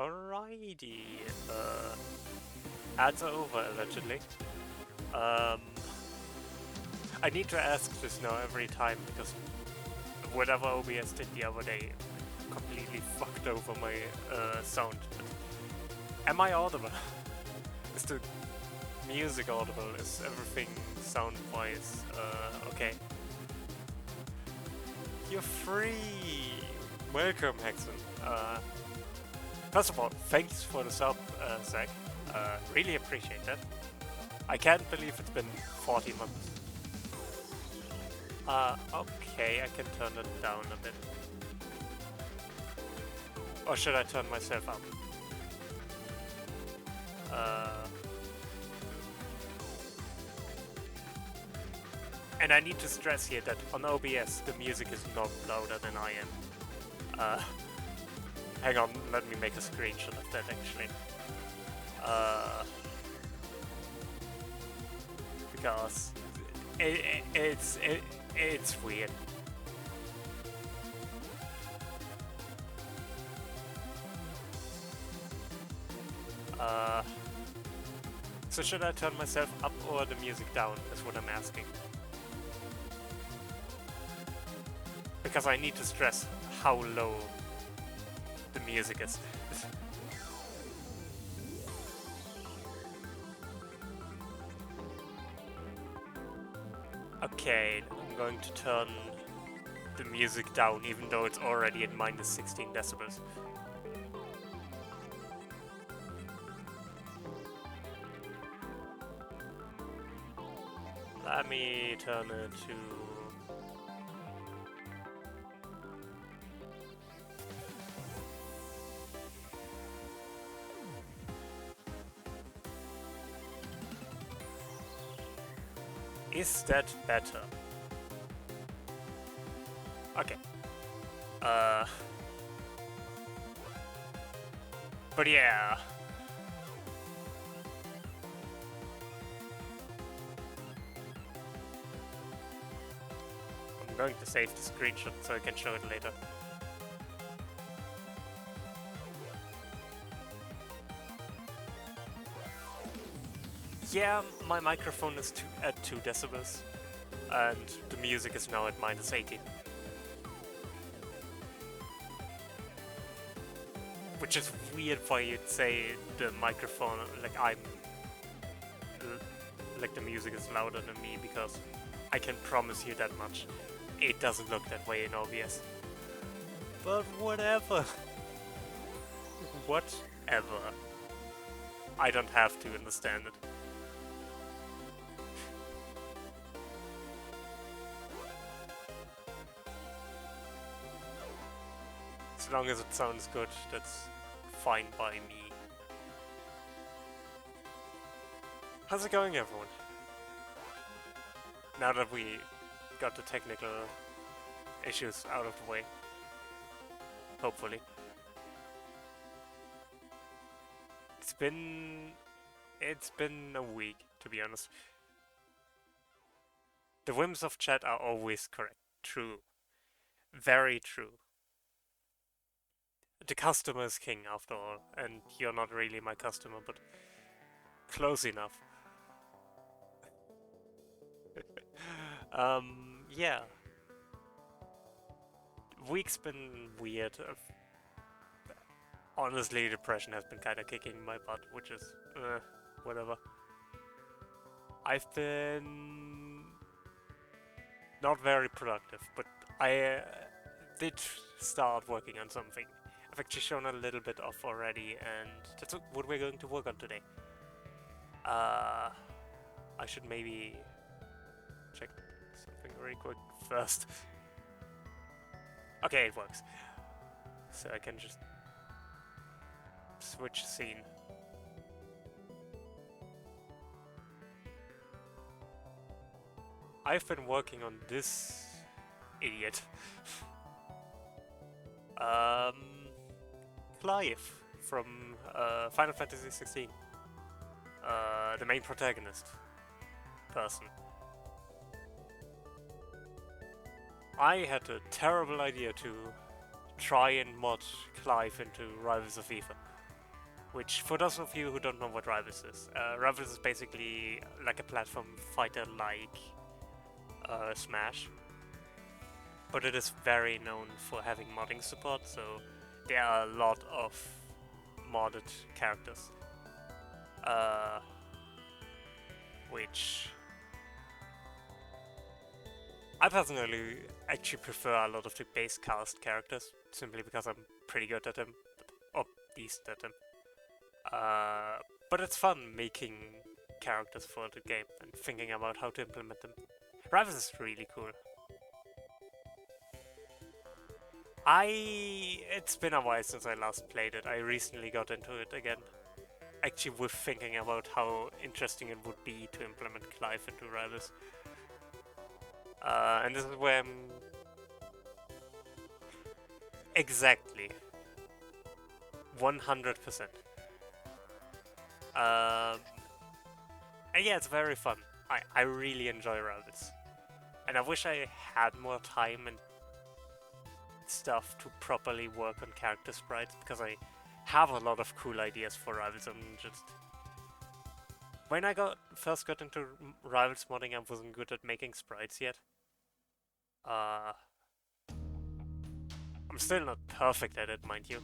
Alrighty, ads are over allegedly. Um, I need to ask this now every time because whatever OBS did the other day completely fucked over my sound. But am I audible? Is the music audible? Is everything sound-wise okay? You're free! Welcome, Hexen. First of all, thanks for the sub, Zach. Really appreciate that. I can't believe it's been 40 months. Okay, I can turn it down a bit. Or should I turn myself up? And I need to stress here that on OBS the music is not louder than I am. Hang on, let me make a screenshot of that actually. Because it's weird. So should I turn myself up or the music down, is what I'm asking. Because I need to stress how low the music is. Okay, I'm going to turn the music down even though it's already at minus 16 decibels. Let me turn it to... Is that better? Okay. But yeah. I'm going to save the screenshot so I can show it later. Yeah, my microphone is at 2 decibels, and the music is now at minus 18. Which is weird why you'd say the microphone, like like the music is louder than me, because I can promise you that much. It doesn't look that way in OBS. But whatever. Whatever. I don't have to understand it. As long as it sounds good, that's fine by me. How's it going, everyone? Now that we got the technical issues out of the way. Hopefully. It's been a week, to be honest. The whims of chat are always correct. True. Very true. The customer is king, after all, and you're not really my customer, but close enough. Yeah. Week's been weird. Honestly, depression has been kind of kicking my butt, which is, whatever. I've been not very productive, but I did start working on something. I've actually shown a little bit off already, and that's what we're going to work on today. I should maybe check something very quick first. Okay, it works. So I can just switch scene. I've been working on this idiot. Clive from Final Fantasy 16. The main protagonist person. I had a terrible idea to try and mod Clive into Rivals of Aether. which, for those of you who don't know what Rivals is basically like a platform fighter like Smash, but it is very known for having modding support, so there are a lot of modded characters, which I personally actually prefer a lot of the base cast characters, simply because I'm pretty good at them, or decent at them. But it's fun making characters for the game and thinking about how to implement them. Rivals is really cool. It's been a while since I last played it. I recently got into it again. Actually, with thinking about how interesting it would be to implement Clive into Rivals. And this is where I'm... Exactly. 100%. And yeah, it's very fun. I really enjoy Rivals. And I wish I had more time and stuff to properly work on character sprites, because I have a lot of cool ideas for Rivals. I'm just... When I first got into Rivals modding, I wasn't good at making sprites yet. I'm still not perfect at it, mind you.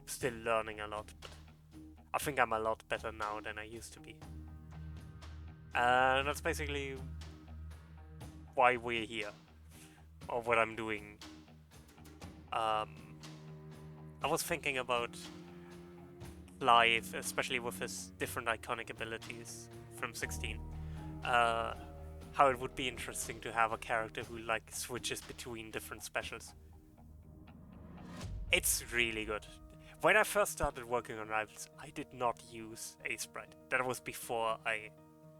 Still learning a lot, but I think I'm a lot better now than I used to be. And that's basically why we're here, or what I'm doing. I was thinking about Clive, especially with his different iconic abilities from 16. How it would be interesting to have a character who like switches between different specials. It's really good. When I first started working on Rivals, I did not use Aesprite. That was before I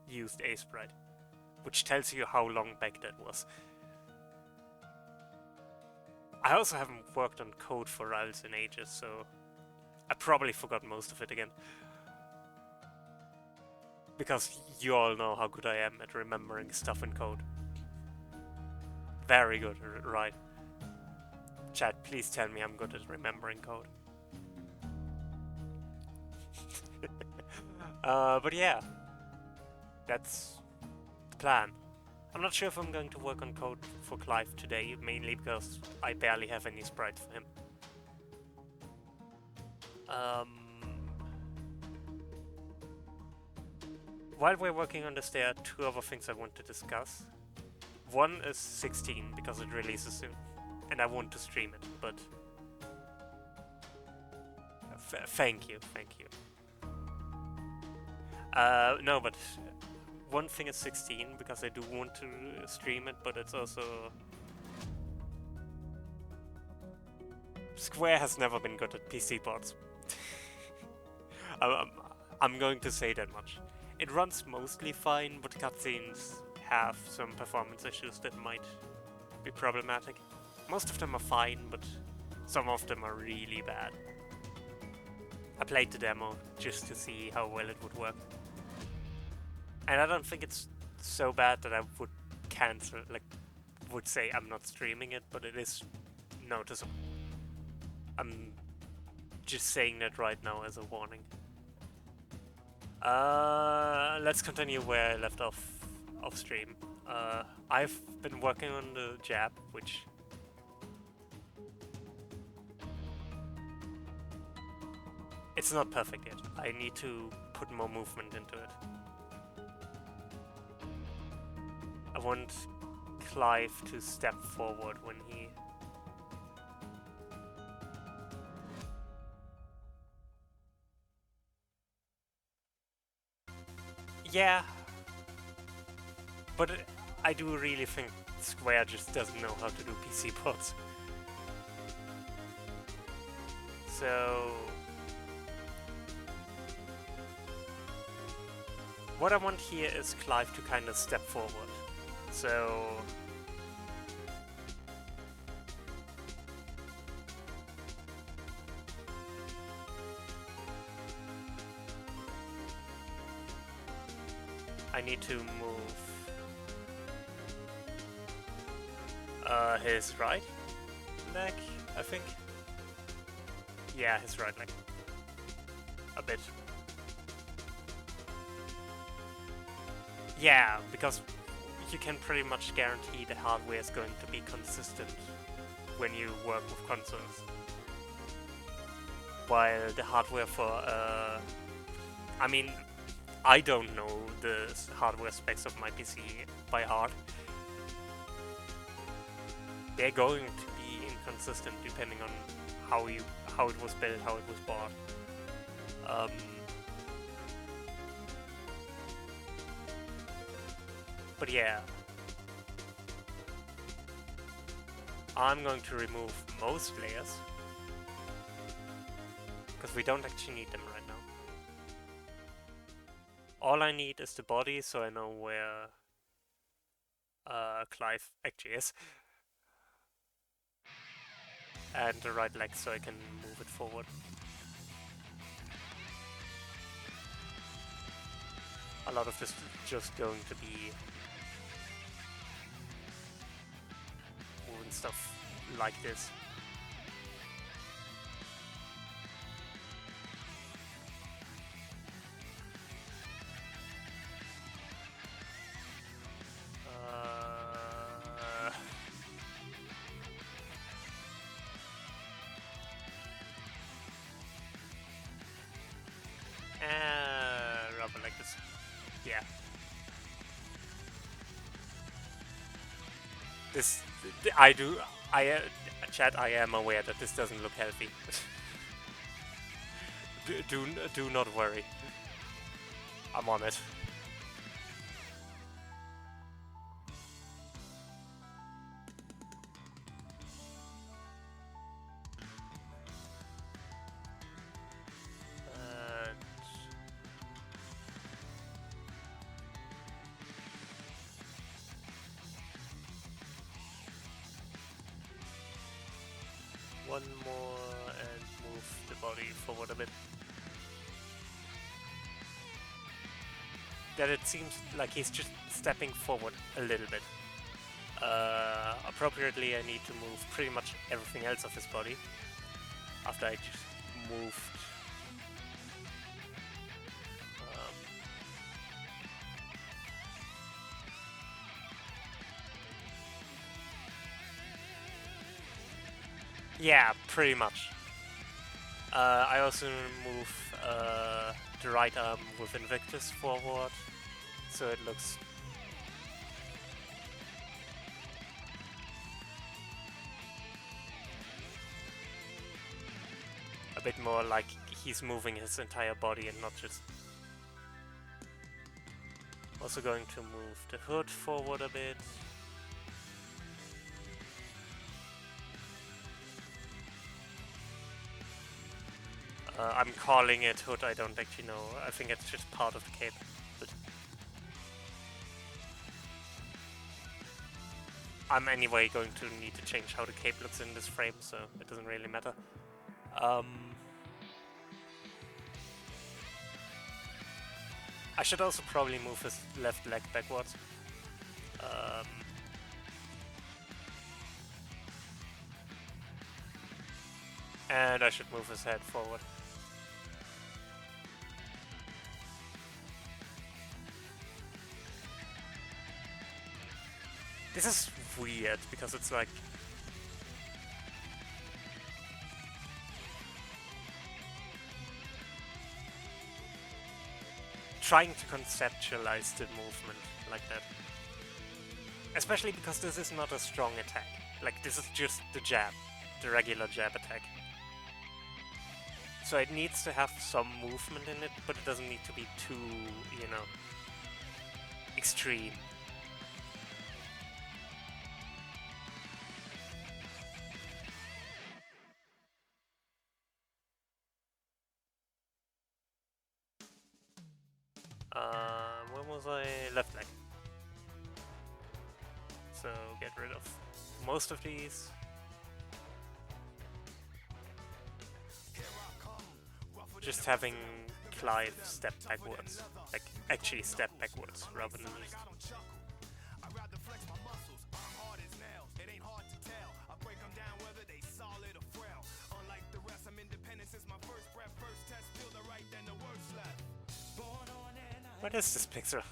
used Aesprite, which tells you how long back that was. I also haven't worked on code for Rivals in ages, so I probably forgot most of it again. Because you all know how good I am at remembering stuff in code. Very good, right? Chat, please tell me I'm good at remembering code. But yeah, that's the plan. I'm not sure if I'm going to work on code for Clive today, mainly because I barely have any sprites for him. While we're working on this, there are two other things I want to discuss. One is 16, because it releases soon, and I want to stream it, but... Thank you. No, but one thing is 16, because I do want to stream it, but it's also... Square has never been good at PC ports. I'm going to say that much. It runs mostly fine, but cutscenes have some performance issues that might be problematic. Most of them are fine, but some of them are really bad. I played the demo just to see how well it would work. And I don't think it's so bad that I would cancel, would say I'm not streaming it, but it is noticeable. I'm just saying that right now as a warning. Let's continue where I left off stream. I've been working on the jab, which... It's not perfect yet. I need to put more movement into it. I want Clive to step forward when he... Yeah, but I do really think Square just doesn't know how to do PC ports. So... What I want here is Clive to kind of step forward. So... I need to move his right leg, I think. Yeah, his right leg. a bit. Yeah, because you can pretty much guarantee the hardware is going to be consistent when you work with consoles. While the hardware for, I mean, I don't know the hardware specs of my PC by heart. They're going to be inconsistent depending on how it was built, how it was bought. But yeah, I'm going to remove most layers because we don't actually need them right now. All I need is the body, so I know where Clive actually is, and the right leg, so I can move it forward. A lot of this is just going to be moving stuff like this. Rubber like this. Yeah. This, chat, I am aware that this doesn't look healthy. do not worry. I'm on it. One more and move the body forward a bit. That it seems like he's just stepping forward a little bit. Appropriately, I need to move pretty much everything else of his body after I just moved. Yeah, pretty much. I also move the right arm with Invictus forward, so it looks a bit more like he's moving his entire body and not just... Also going to move the hood forward a bit. I'm calling it hood, I don't actually know. I think it's just part of the cape. But I'm anyway going to need to change how the cape looks in this frame, so it doesn't really matter. I should also probably move his left leg backwards. And I should move his head forward. This is weird, because it's like... trying to conceptualize the movement like that. Especially because this is not a strong attack. Like, this is just the jab. The regular jab attack. So it needs to have some movement in it, but it doesn't need to be too, you know, extreme. When was I? Left leg. So get rid of most of these. Just having Clive step backwards. Like, actually step backwards rather than just... What is this picture?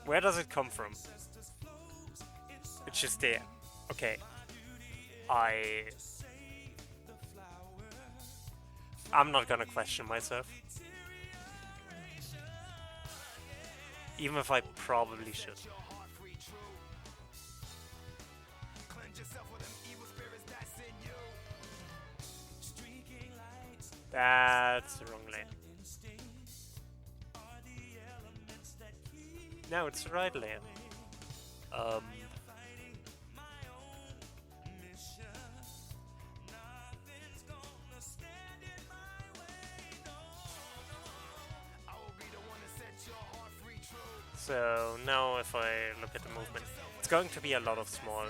Where does it come from? It's just there. Okay. I'm not gonna question myself. Even if I probably should. That's the wrong lane. No, it's the right lane. So now if I look at the movement, it's going to be a lot of small.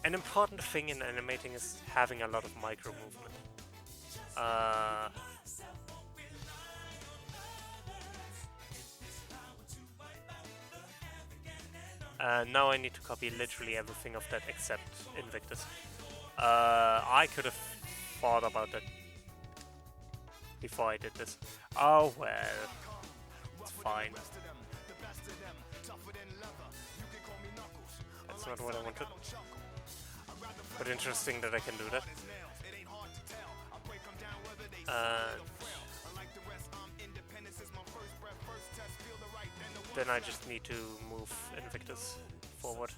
An important thing in animating is having a lot of micro movement. Now I need to copy literally everything of that except Invictus. I could have thought about that before I did this. Oh well, it's fine. That's not what I wanted. But interesting that I can do that. Then I just need to move Invictus forward.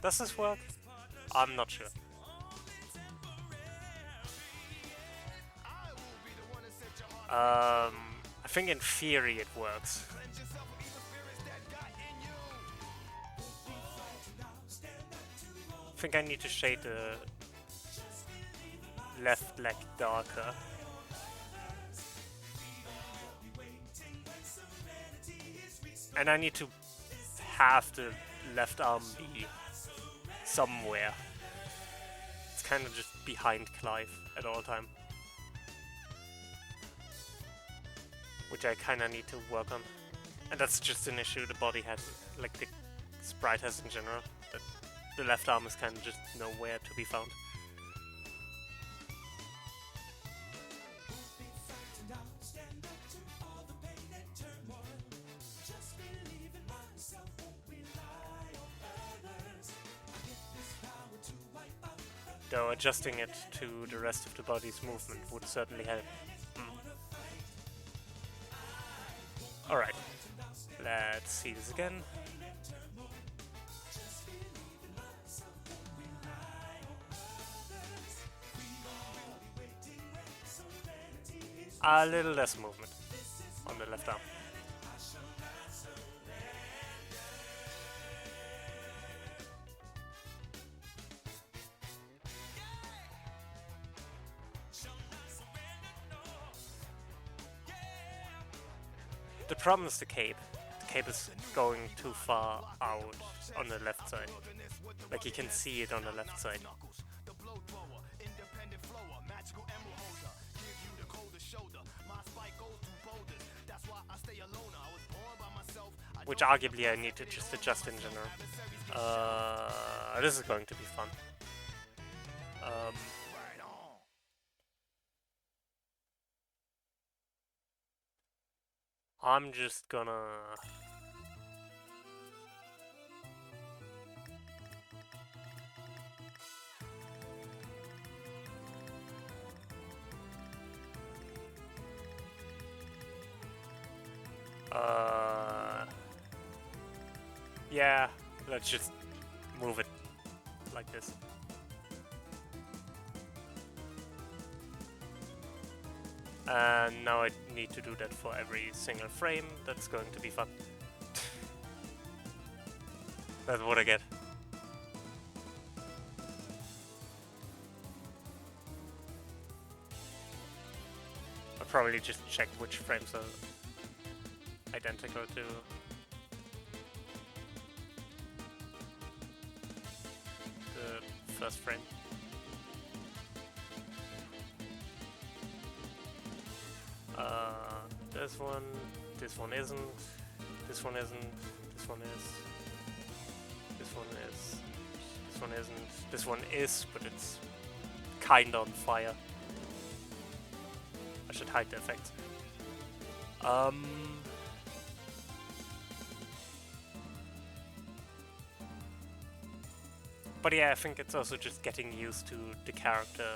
Does this work? I'm not sure. I think in theory it works. I think I need to shade the left leg darker. And I need to have the left arm be somewhere. It's kind of just behind Clive at all time. Which I kind of need to work on. And that's just an issue the body has, like the sprite has in general. That the left arm is kind of just nowhere to be found. Though adjusting it to the rest of the body's movement would certainly help. Alright, let's see this again. A little less movement on the left arm. The problem is the cape. The cape is going too far out on the left side. Like you can see it on the left side. Which arguably I need to just adjust in general. This is going to be fun. I'm just gonna... yeah, let's just move it like this. And now I need to do that for every single frame. That's going to be fun. That's what I get. I'll probably just check which frames are identical to the first frame. This one isn't. This one isn't. This one is. This one is. This one isn't. This one is, but it's kinda on fire. I should hide the effects. But yeah, I think it's also just getting used to the character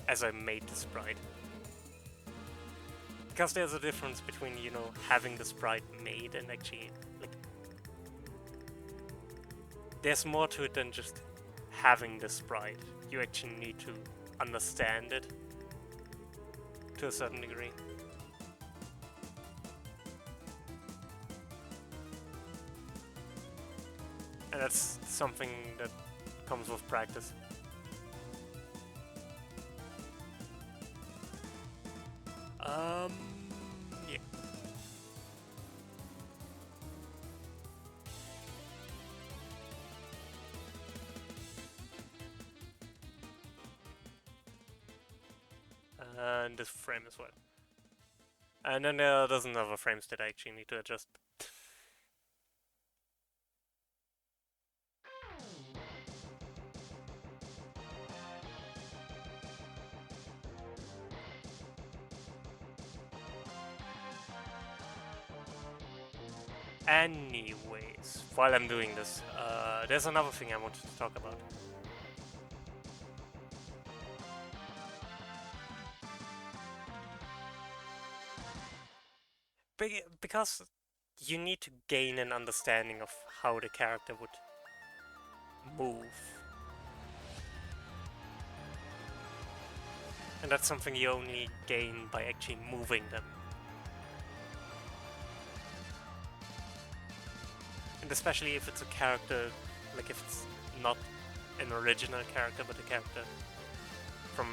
as I made the sprite. Because there's a difference between, you know, having the sprite made and actually, like, there's more to it than just having the sprite. You actually need to understand it to a certain degree. And that's something that comes with practice. Yeah. And this frame as well. And then there are a dozen other frames that I actually need to adjust. Anyways, while I'm doing this, there's another thing I wanted to talk about. Because you need to gain an understanding of how the character would move. And that's something you only gain by actually moving them. And especially if it's a character, like if it's not an original character, but a character from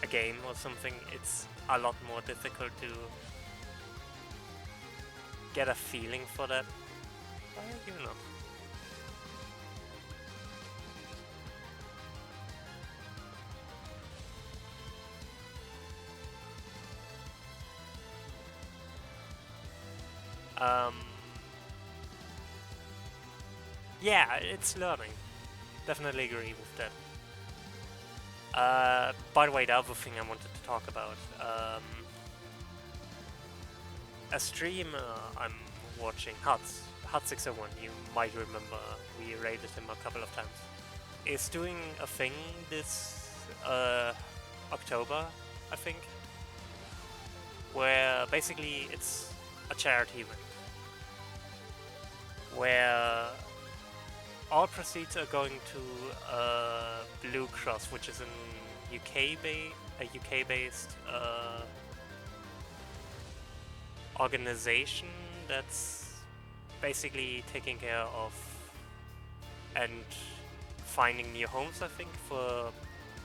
a game or something, it's a lot more difficult to get a feeling for that. You know. Yeah, it's learning. Definitely agree with that. By the way, the other thing I wanted to talk about, a stream I'm watching, Hut601, you might remember, we raided him a couple of times, is doing a thing this October, I think, where basically it's a charity event, where all proceeds are going to Blue Cross, which is a UK-based organization that's basically taking care of and finding new homes, I think, for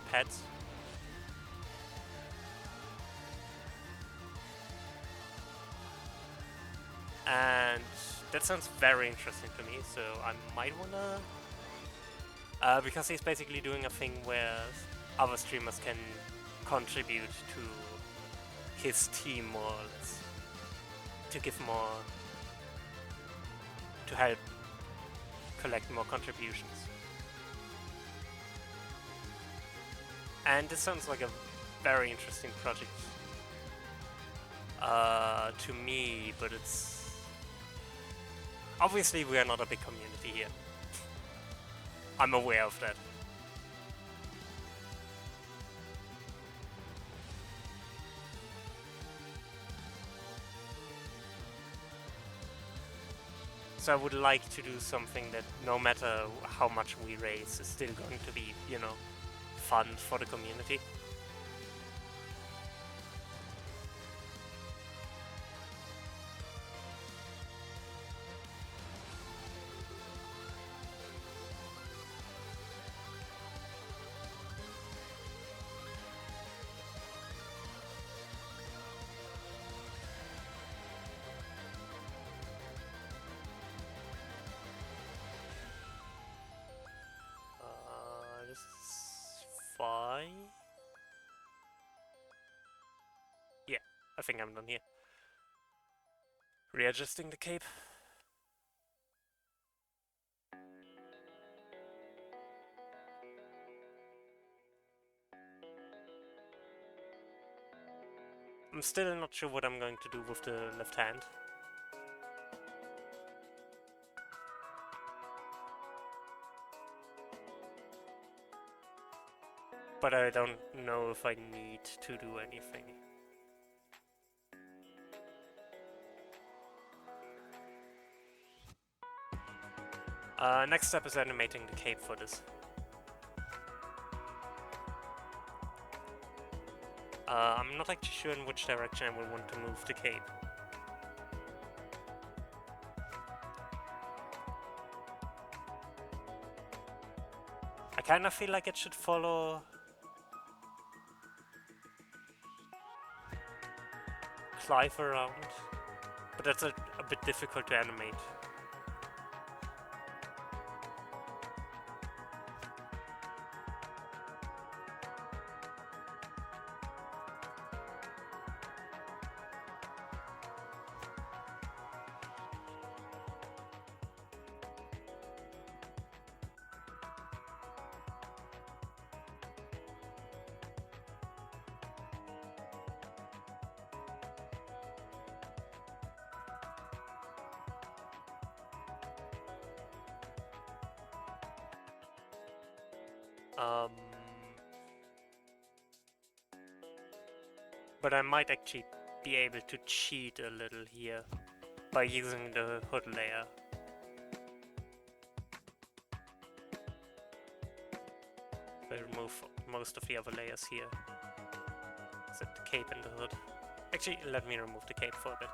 pets. And that sounds very interesting to me, so I might wanna... because he's basically doing a thing where other streamers can contribute to his team, more or less. To give more... to help collect more contributions. And this sounds like a very interesting project to me, but it's... Obviously, we are not a big community here. I'm aware of that. So I would like to do something that, no matter how much we raise, is still going to be, you know, fun for the community. This is fine. Yeah, I think I'm done here. Readjusting the cape. I'm still not sure what I'm going to do with the left hand. But I don't know if I need to do anything. Next step is animating the cape for this. I'm not actually sure in which direction I will want to move the cape. I kind of feel like it should follow Clive around, but that's a bit difficult to animate. But I might actually be able to cheat a little here by using the hood layer. I remove most of the other layers here, except the cape and the hood. Actually, let me remove the cape for a bit.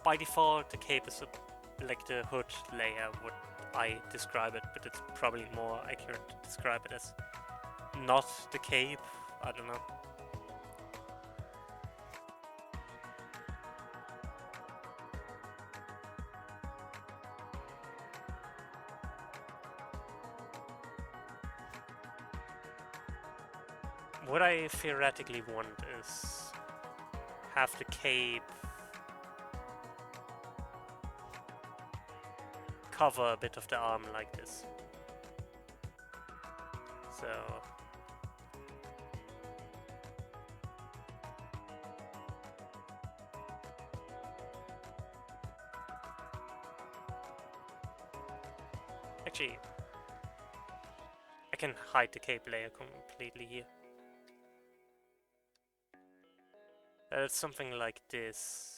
By default, the cape is like the hood layer, what I describe it, but it's probably more accurate to describe it as not the cape. I don't know. What I theoretically want is have the cape cover a bit of the arm like this. So actually, I can hide the cape layer completely here. It's something like this.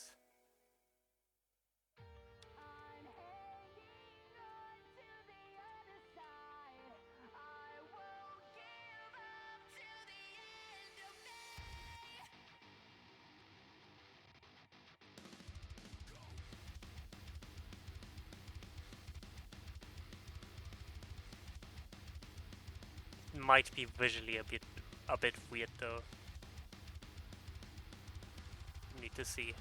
Might be visually a bit weird though. Need to see.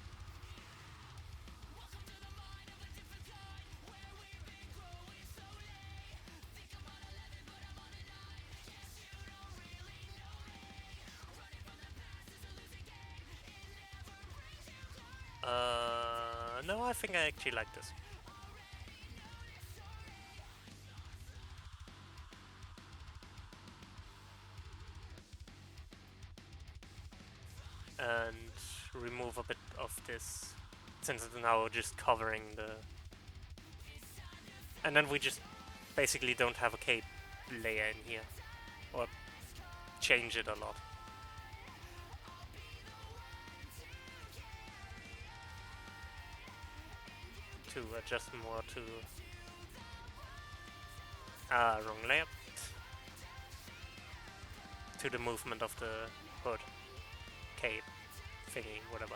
No, I think I actually like this. And remove a bit of this, since it's now just covering the... And then we just basically don't have a cape layer in here, or change it a lot. To adjust more to... wrong layer. To the movement of the hood, cape, thingy, whatever.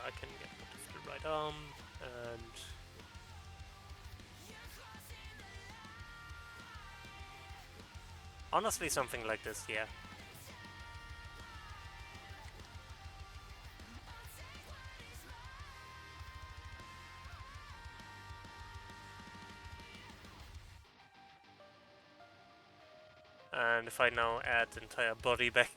I can get rid of the right arm, and... honestly, something like this, yeah. And if I now add the entire body back,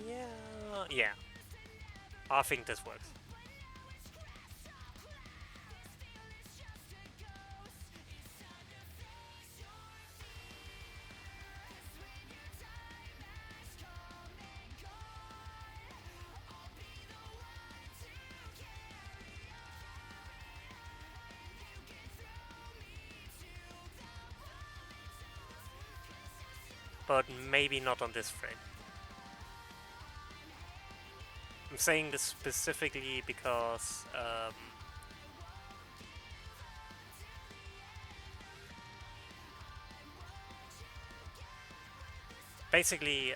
yeah, yeah, I think this works. But maybe not on this frame. I'm saying this specifically because basically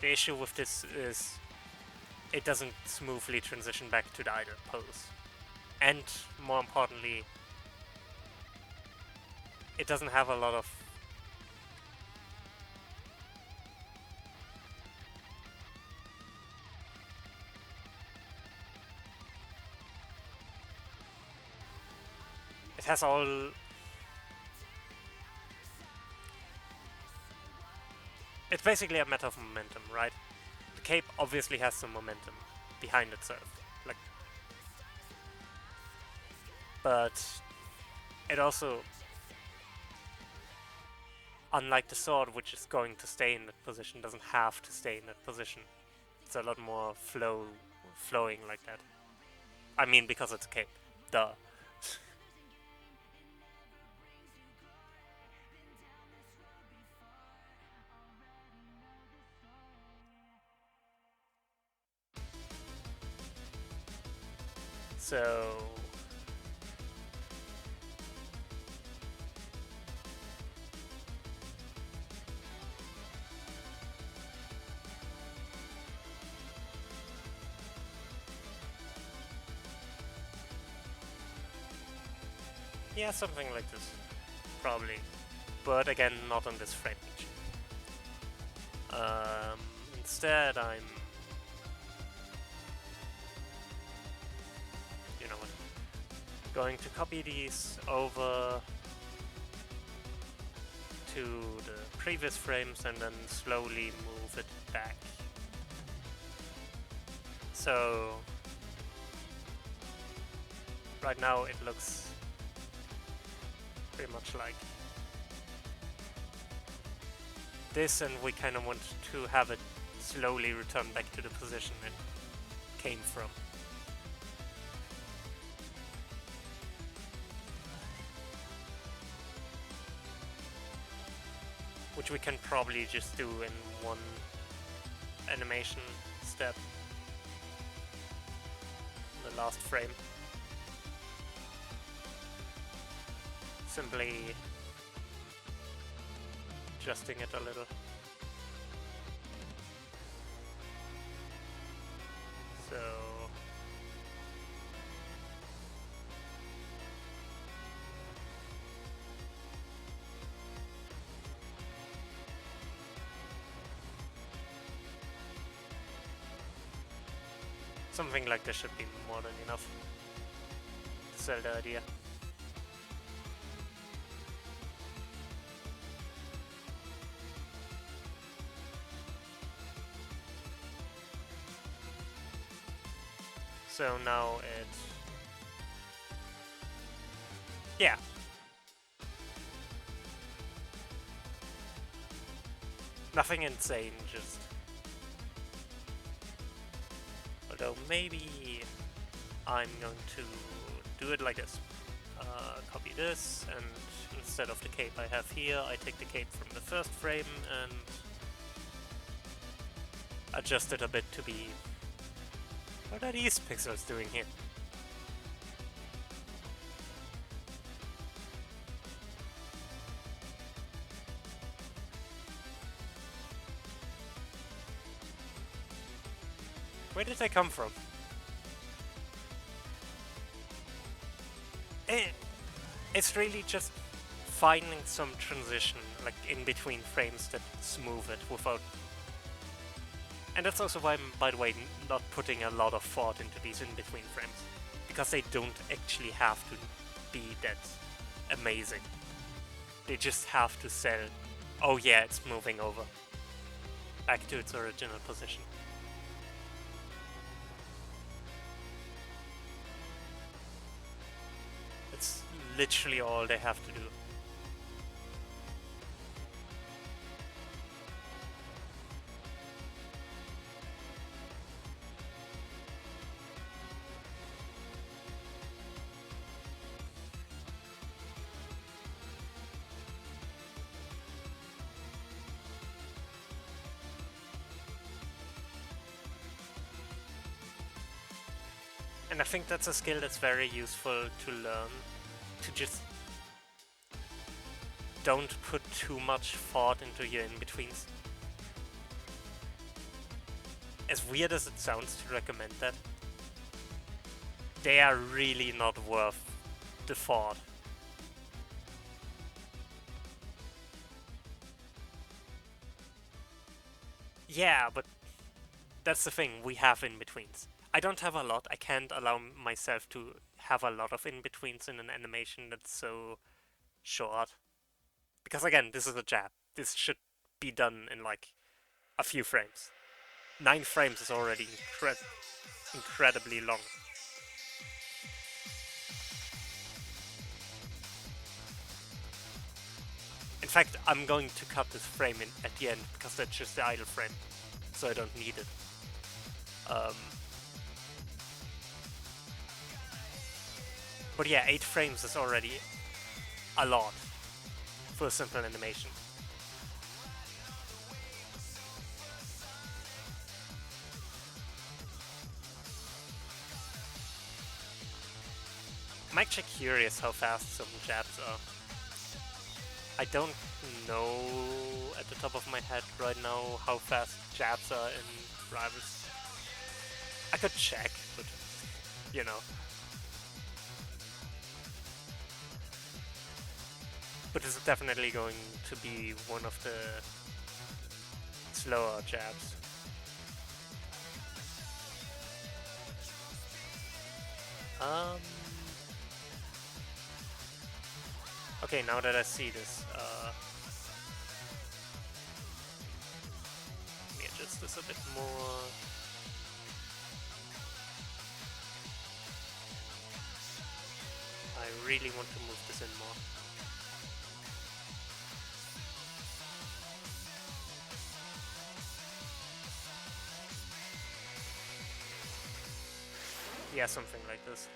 the issue with this is it doesn't smoothly transition back to the idle pose. And more importantly, it doesn't have a lot of it has all it's basically a matter of momentum, right? The cape obviously has some momentum behind itself. Like but it also, unlike the sword, which is going to stay in that position, doesn't have to stay in that position. It's a lot more flowing like that. I mean, because it's a cape. Duh. So yeah, something like this, probably. But again, not on this frame page. Instead, I'm, you know what, going to copy these over to the previous frames and then slowly move it back. So right now it looks pretty much like this, and we kind of want to have it slowly return back to the position it came from. Which we can probably just do in one animation step. The last frame. Simply adjusting it a little. So something like this should be more than enough to sell the idea. So now it's, yeah. Nothing insane, just, although maybe I'm going to do it like this. Copy this, and instead of the cape I have here, I take the cape from the first frame and adjust it a bit to be... What are these pixels doing here? Where did they come from? It's really just finding some transition, like in between frames, that smooth it without. And that's also why I'm, by the way, not putting a lot of thought into these in between frames, because they don't actually have to be that amazing. They just have to sell, oh yeah, it's moving over back to its original position. It's literally all they have to do. And I think that's a skill that's very useful to learn, to just don't put too much thought into your in-betweens. As weird as it sounds to recommend that, they are really not worth the thought. Yeah, but that's the thing, we have in-betweens. I don't have a lot, I can't allow myself to have a lot of in-betweens in an animation that's so short. Because again, this is a jab. This should be done in like a few frames. 9 frames is already incredibly long. In fact, I'm going to cut this frame in at the end because that's just the idle frame, so I don't need it. But yeah, 8 frames is already a lot for a simple animation. I'm actually curious how fast some jabs are. I don't know at the top of my head right now how fast jabs are in Rivals. I could check, but you know. But it's definitely going to be one of the slower jabs. Okay, now that I see this, let me adjust this a bit more. I really want to move this in more. Yeah, something like this.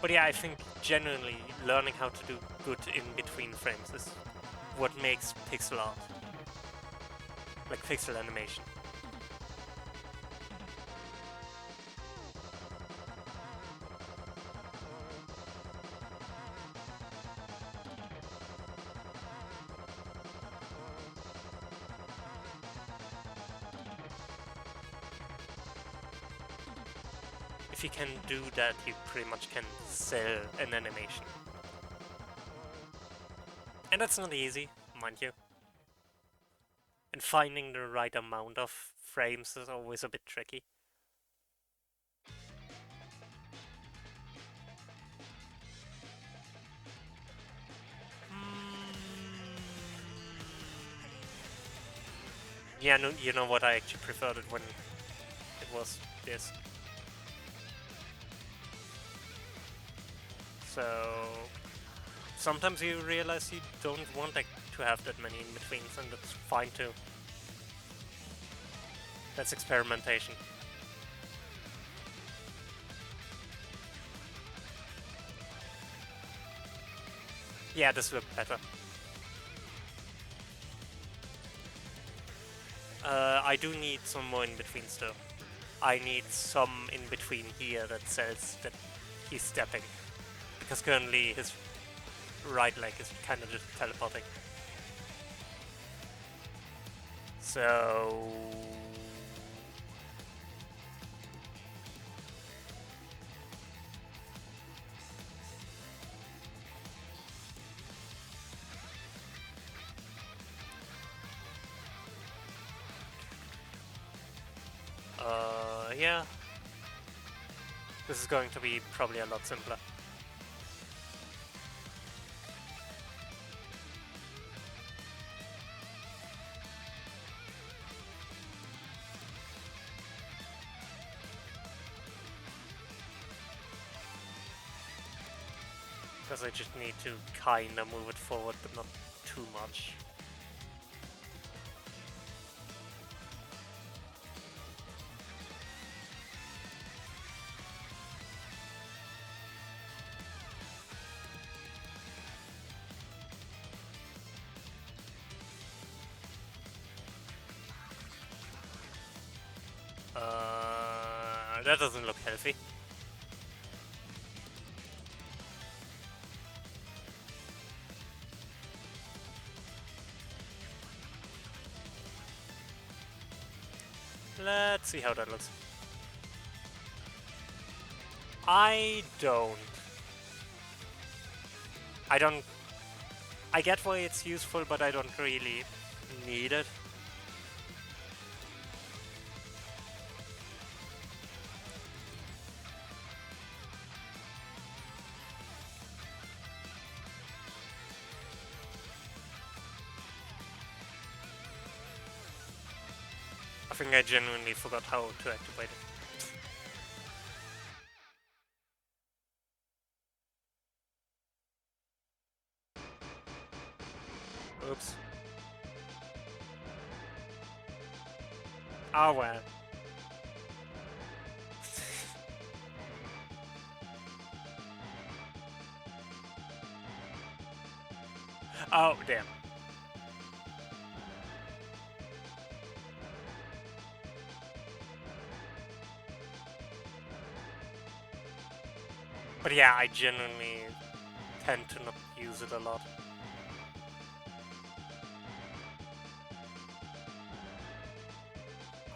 But yeah, I think genuinely learning how to do good in between frames is what makes pixel art, like pixel animation. If you can do that, you pretty much can sell an animation. And that's not easy, mind you. And finding the right amount of frames is always a bit tricky. Yeah, no, you know what, I actually preferred it when it was this. So sometimes you realize you don't want to have that many in-betweens, and that's fine too. That's experimentation. Yeah, this looked better. I do need some more in-betweens though. I need some in-between here that says that he's stepping. Because currently his right leg is kind of just teleporting. So Yeah. This is going to be probably a lot simpler. Because I just need to kinda move it forward, but not too much. That doesn't look healthy. Let's see how that looks. I don't. I get why it's useful, but I don't really need it. I think I genuinely forgot how to activate it. Oops. Oh well. Oh damn. But yeah, I genuinely tend to not use it a lot.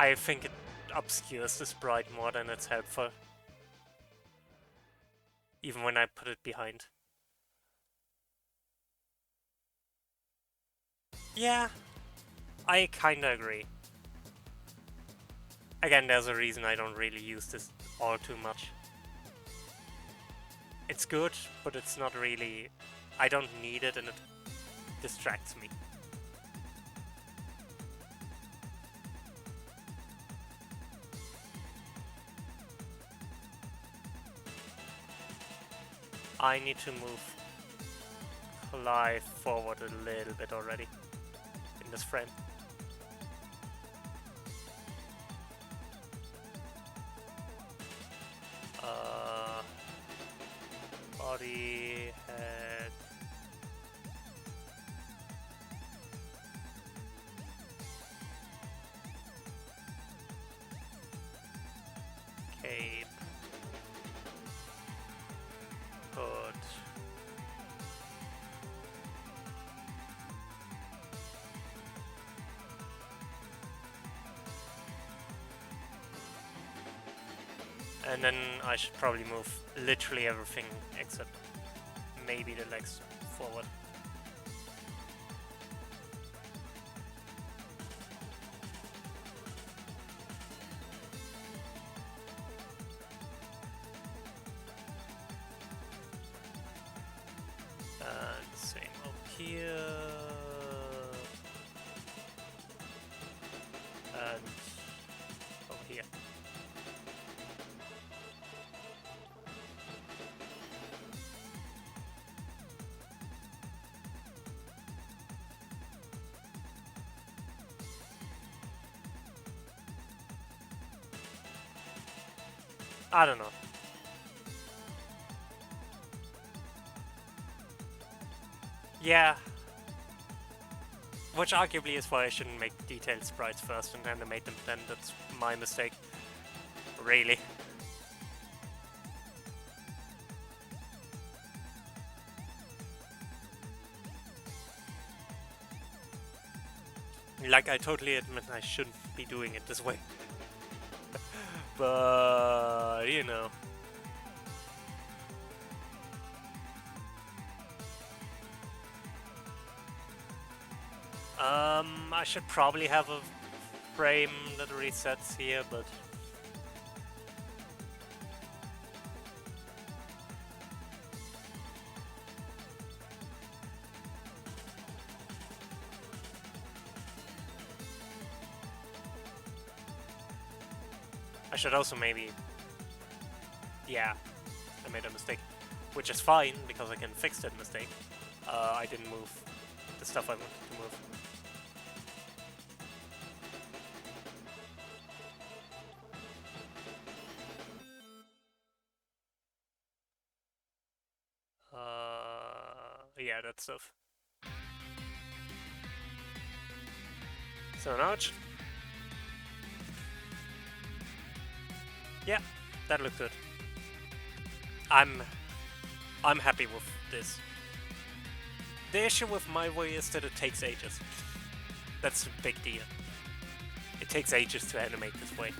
I think it obscures the sprite more than it's helpful. Even when I put it behind. Yeah, I kinda agree. Again, there's a reason I don't really use this all too much. It's good, but it's not really... I don't need it and it distracts me. I need to move Clive forward a little bit already in this frame. Body, head. Cape. Hood. And then I should probably move literally everything except maybe the legs forward. And same up here. And over here. I don't know. Yeah. Which arguably is why I shouldn't make detailed sprites first and animate them then. That's my mistake. Really. Like, I totally admit I shouldn't be doing it this way. But, you know. I should probably have a frame that resets here, but I should also maybe... Yeah, I made a mistake. Which is fine, because I can fix that mistake. I didn't move the stuff I wanted to move. Yeah, that stuff. So now it's... Yeah, that looked good. I'm happy with this. The issue with my way is that it takes ages. That's a big deal. It takes ages to animate this way.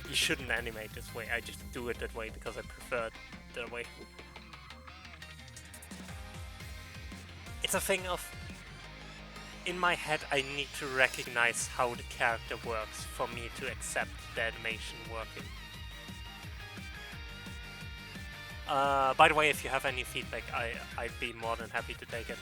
You shouldn't animate this way, I just do it that way because I prefer it that way. It's a thing of... In my head, I need to recognize how the character works for me to accept the animation working. By the way, if you have any feedback, I'd be more than happy to take it.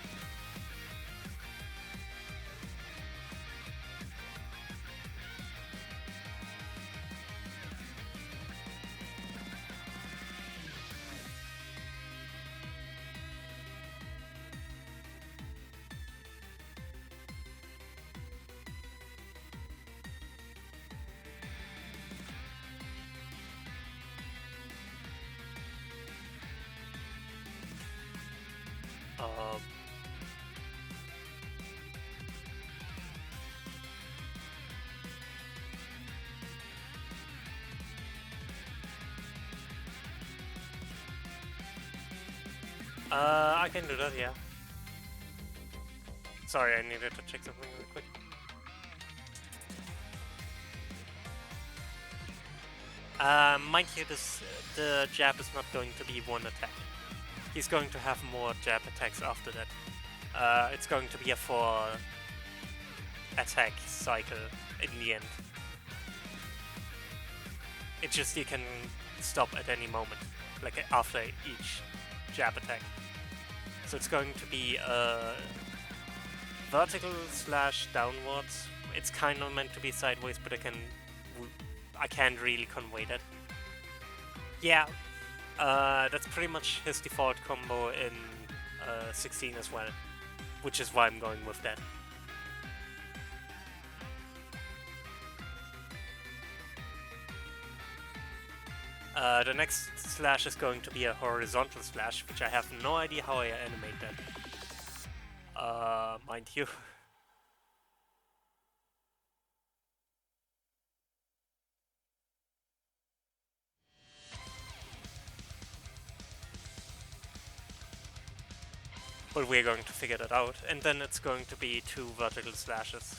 I can do that, yeah. Sorry, I needed to check something real quick. Mind you, the jab is not going to be one attack. He's going to have more jab attacks after that. It's going to be a 4 attack cycle in the end. It's just you can stop at any moment, like after each jab attack. So it's going to be vertical / downwards. It's kind of meant to be sideways, but I can't really convey that. Yeah, that's pretty much his default combo in 16 as well, which is why I'm going with that. The next slash is going to be a horizontal slash, which I have no idea how I animate that. Mind you. But we're going to figure that out, and then it's going to be 2 vertical slashes.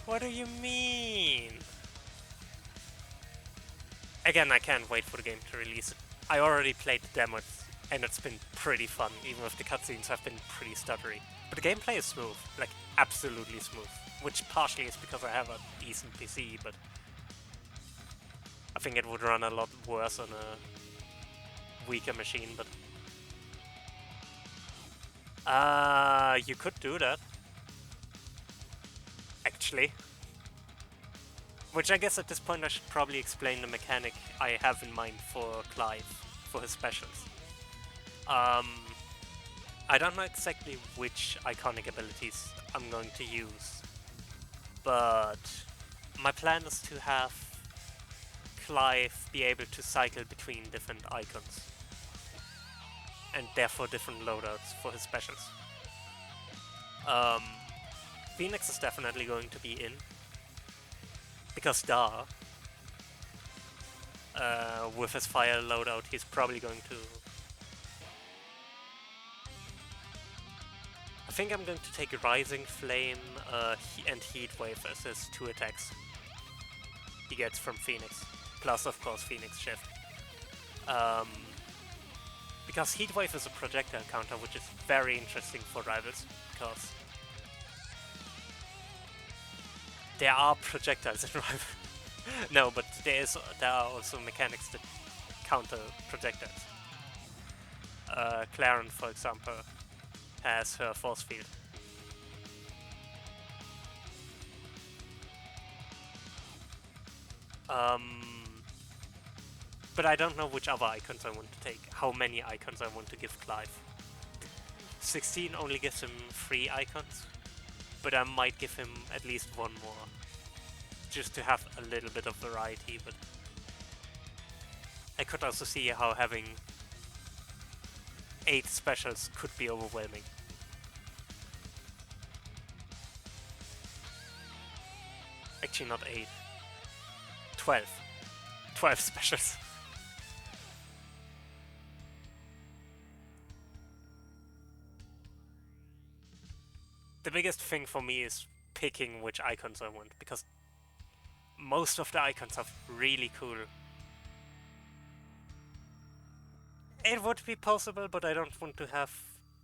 What do you mean? Again, I can't wait for the game to release it. I already played the demos, and it's been pretty fun, even if the cutscenes have been pretty stuttery. But the gameplay is smooth, like absolutely smooth, which partially is because I have a decent PC, but I think it would run a lot worse on a weaker machine, but... you could do that. Actually. Which I guess at this point I should probably explain the mechanic I have in mind for Clive, for his specials. I don't know exactly which iconic abilities I'm going to use, but my plan is to have Clive be able to cycle between different icons, and therefore different loadouts for his specials. Phoenix is definitely going to be in, because with his fire loadout, he's probably going to... I think I'm going to take Rising Flame and Heat Wave as his 2 attacks he gets from Phoenix, plus of course Phoenix Shift. Because Heat Wave is a projectile counter, which is very interesting for rivals, because there are projectiles in Rival. No, but there are also mechanics that counter projectiles. Claren, for example, has her force field. But I don't know which other icons I want to take, how many icons I want to give Clive. 16 only gives him 3 icons, but I might give him at least one more, just to have a little bit of variety, but I could also see how having 8 specials could be overwhelming. Actually not 8. 12. 12 specials. The biggest thing for me is picking which icons I want, because most of the icons are really cool. It would be possible, but I don't want to have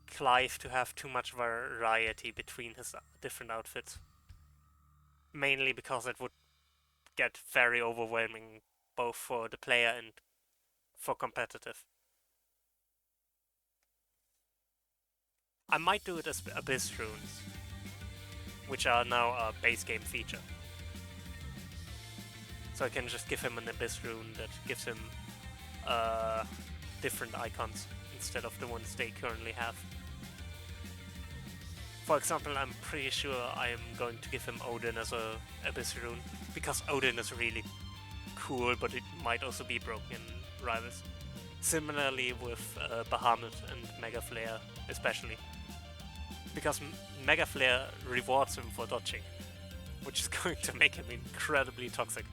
Clive to have too much variety between his different outfits. Mainly because it would get very overwhelming, both for the player and for competitive. I might do it as Abyss runes, which are now a base game feature. So I can just give him an Abyss rune that gives him different icons instead of the ones they currently have. For example, I'm pretty sure I am going to give him Odin as a Abyss rune, because Odin is really cool, but it might also be broken in Rivals. Similarly with Bahamut and Mega Flare, especially. Because Mega Flare rewards him for dodging, which is going to make him incredibly toxic.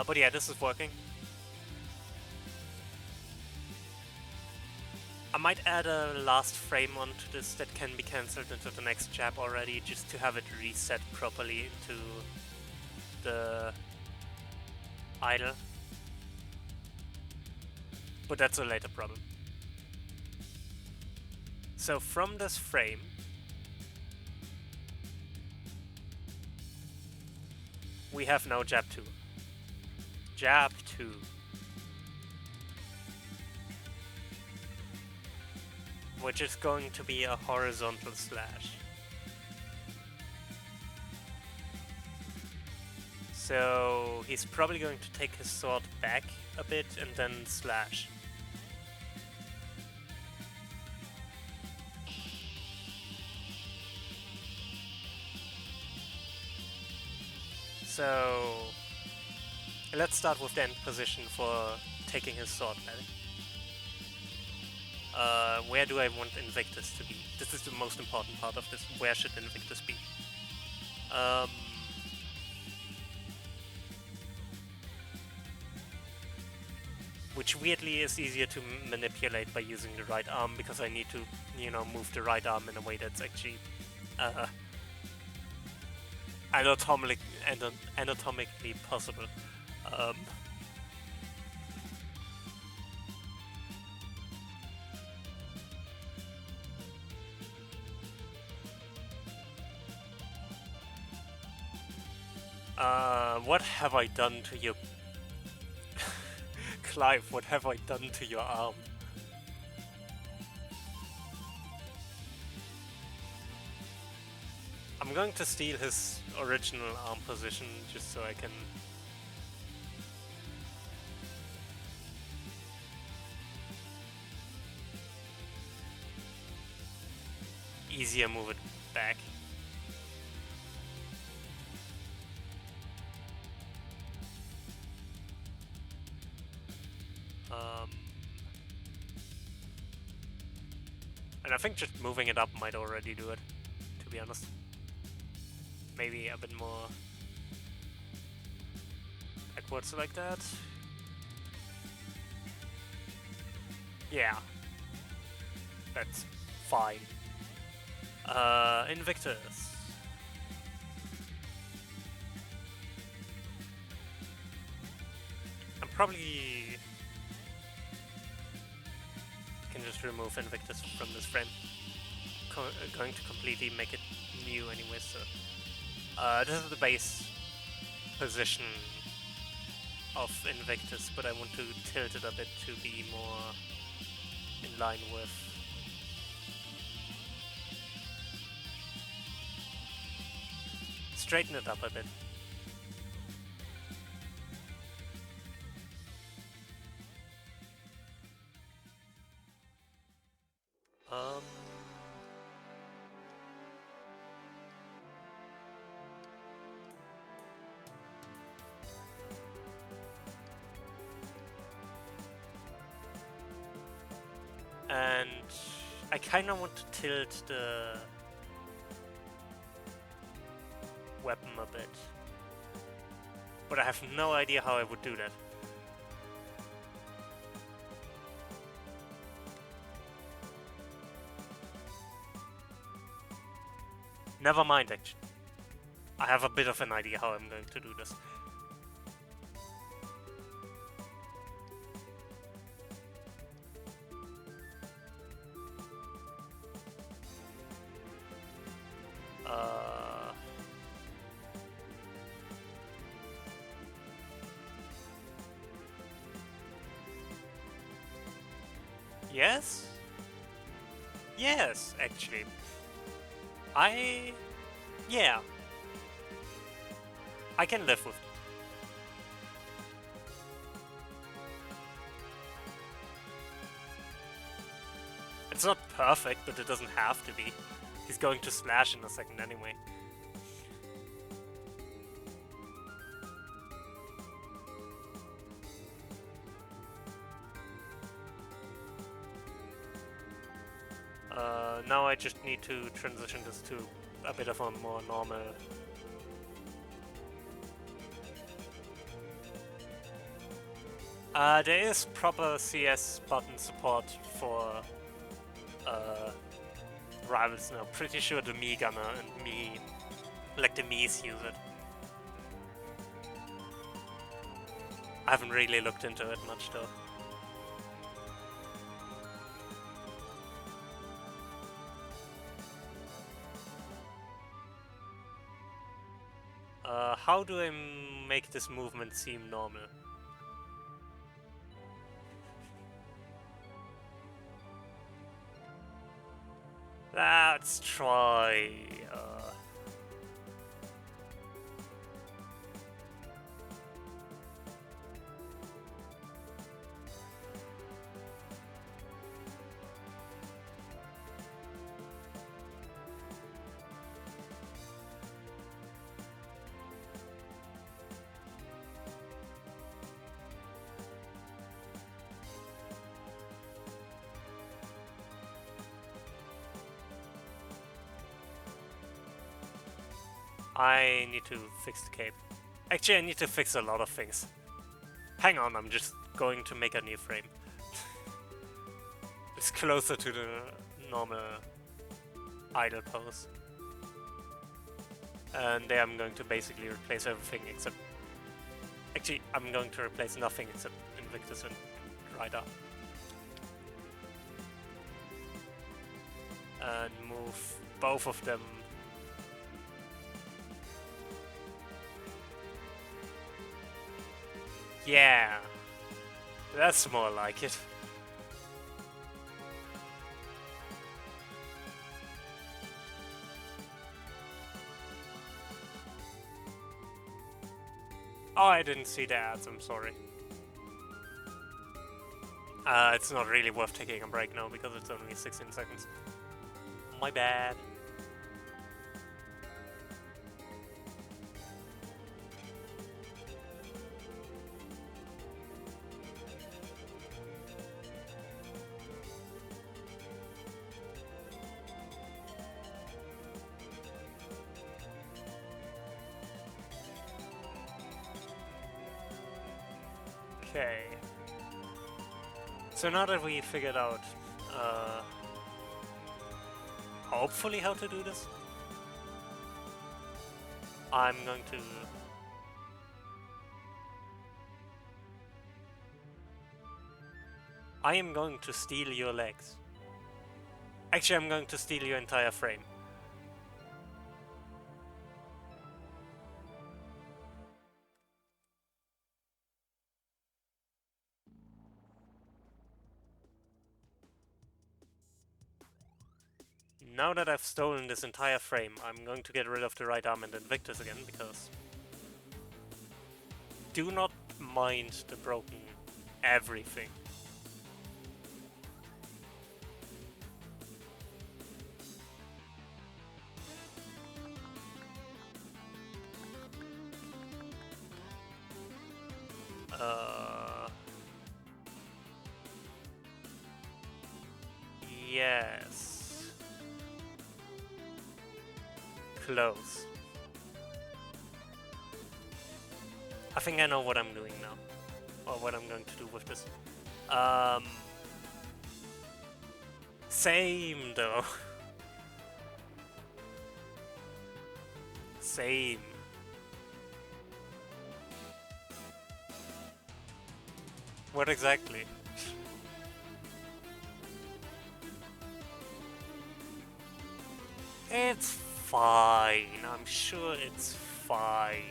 But yeah, this is working. I might add a last frame onto this that can be cancelled into the next jab already, just to have it reset properly into the idle. But that's a later problem. So from this frame, we have now jab 2. Jab 2. Which is going to be a horizontal slash. So he's probably going to take his sword back a bit and then slash. So let's start with the end position for taking his sword back. Where do I want Invictus to be? This is the most important part of this. Where should Invictus be? Which weirdly is easier to manipulate by using the right arm, because I need to, move the right arm in a way that's actually anatomically possible. What have I done to your... Clive, what have I done to your arm? I'm going to steal his original arm position just so I can... easier move it back. And I think just moving it up might already do it, to be honest. Maybe a bit more backwards like that. Yeah. That's fine. Invictus. I'm probably... can just remove Invictus from this frame. Going to completely make it new anyway, so... this is the base position of Invictus, but I want to tilt it a bit to be more in line with. Straighten it up a bit. And I kind of want to tilt the weapon a bit, but I have no idea how I would do that. Never mind, actually. I have a bit of an idea how I'm going to do this. Yes? Yes, actually. Yeah. I can live with it. It's not perfect, but it doesn't have to be. He's going to slash in a second anyway. Now I just need to transition this to a bit of a more normal... there is proper CS button support for rivals now. Pretty sure the Mii Gunner and Mii, like the Mii's use it. I haven't really looked into it much though. How do I make this movement seem normal? Let's try... I need to fix the cape. Actually, I need to fix a lot of things. Hang on, I'm just going to make a new frame. It's closer to the normal idle pose. And there I'm going to basically replace everything except... Actually, I'm going to replace nothing except Invictus and Ryder. And move both of them. Yeah, that's more like it. Oh, I didn't see the ads, I'm sorry. It's not really worth taking a break now because it's only 16 seconds. My bad. Okay. So now that we figured out, hopefully how to do this, I'm going to... I am going to steal your legs. Actually, I'm going to steal your entire frame. Now that I've stolen this entire frame, I'm going to get rid of the right arm and Invictus again, because do not mind the broken everything. Yes. Close. I think I know what I'm doing now. Or what I'm going to do with this. Same though. Same. What exactly? It's fine. I'm sure it's fine.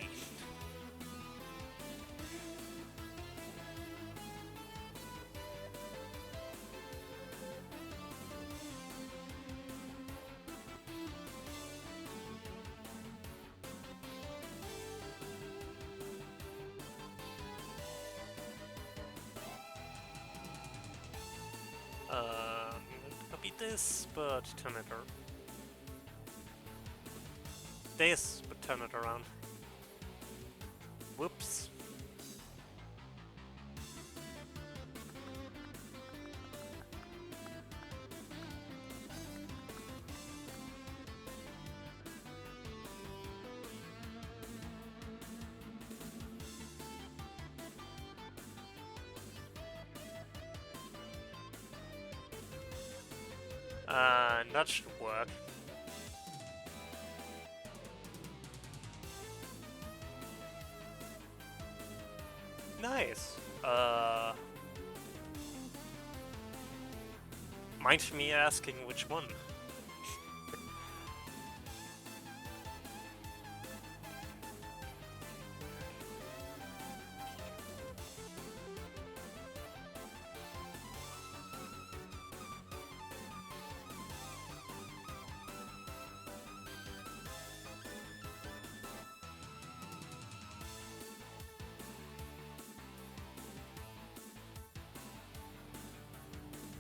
Copy this, but turn it around. This, but turn it around. Whoops. That should work. Nice. Mind me asking which one?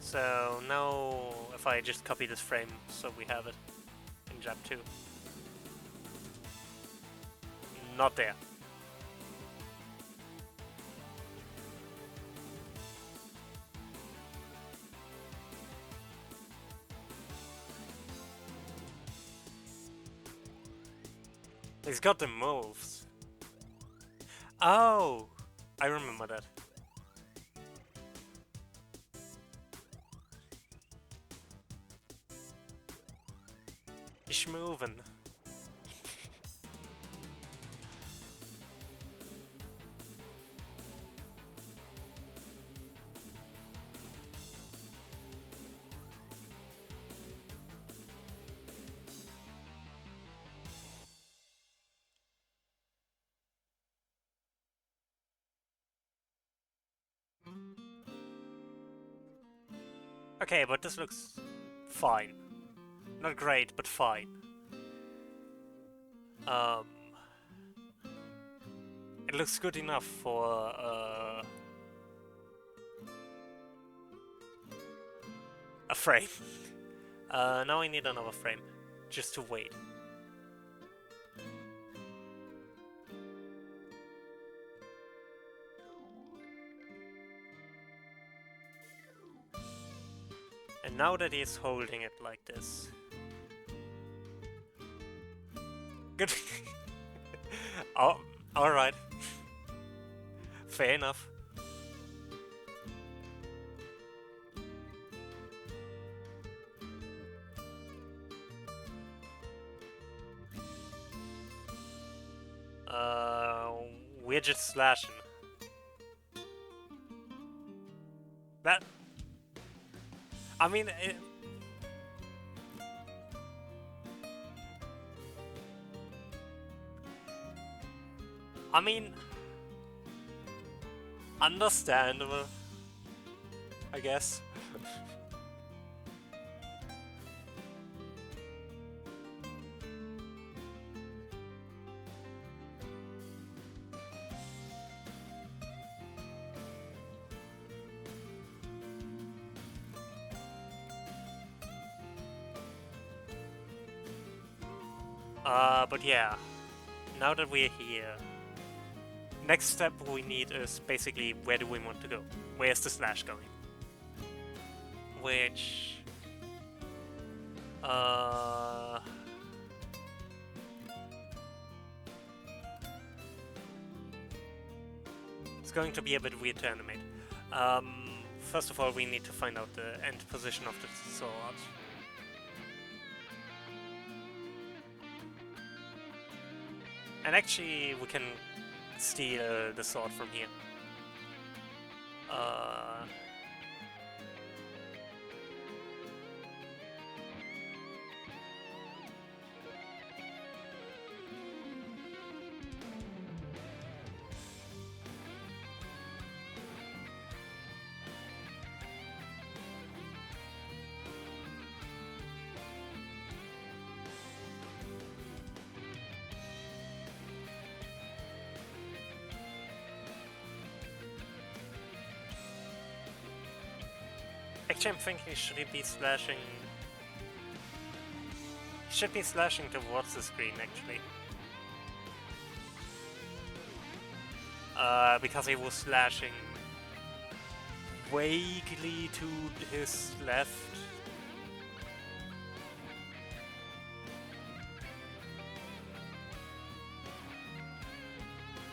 So now, if I just copy this frame so we have it in Jab 2. Not there. He's got the moves. Oh! I remember that. He's moving. Okay, but this looks fine. Not great, but fine. It looks good enough for a frame. Now I need another frame, just to wait. And now that he's holding it like this... Good. Oh, alright. Fair enough. We're just slashing. That... I mean... I mean... Understandable, I guess. But yeah, now that we're here, next step we need is basically where do we want to go? Where's the slash going? Which... it's going to be a bit weird to animate. First of all, we need to find out the end position of the sword. And actually, we can steal the sword from here. Actually, I'm thinking, should he be slashing... He should be slashing towards the screen, actually. Because he was slashing vaguely to his left.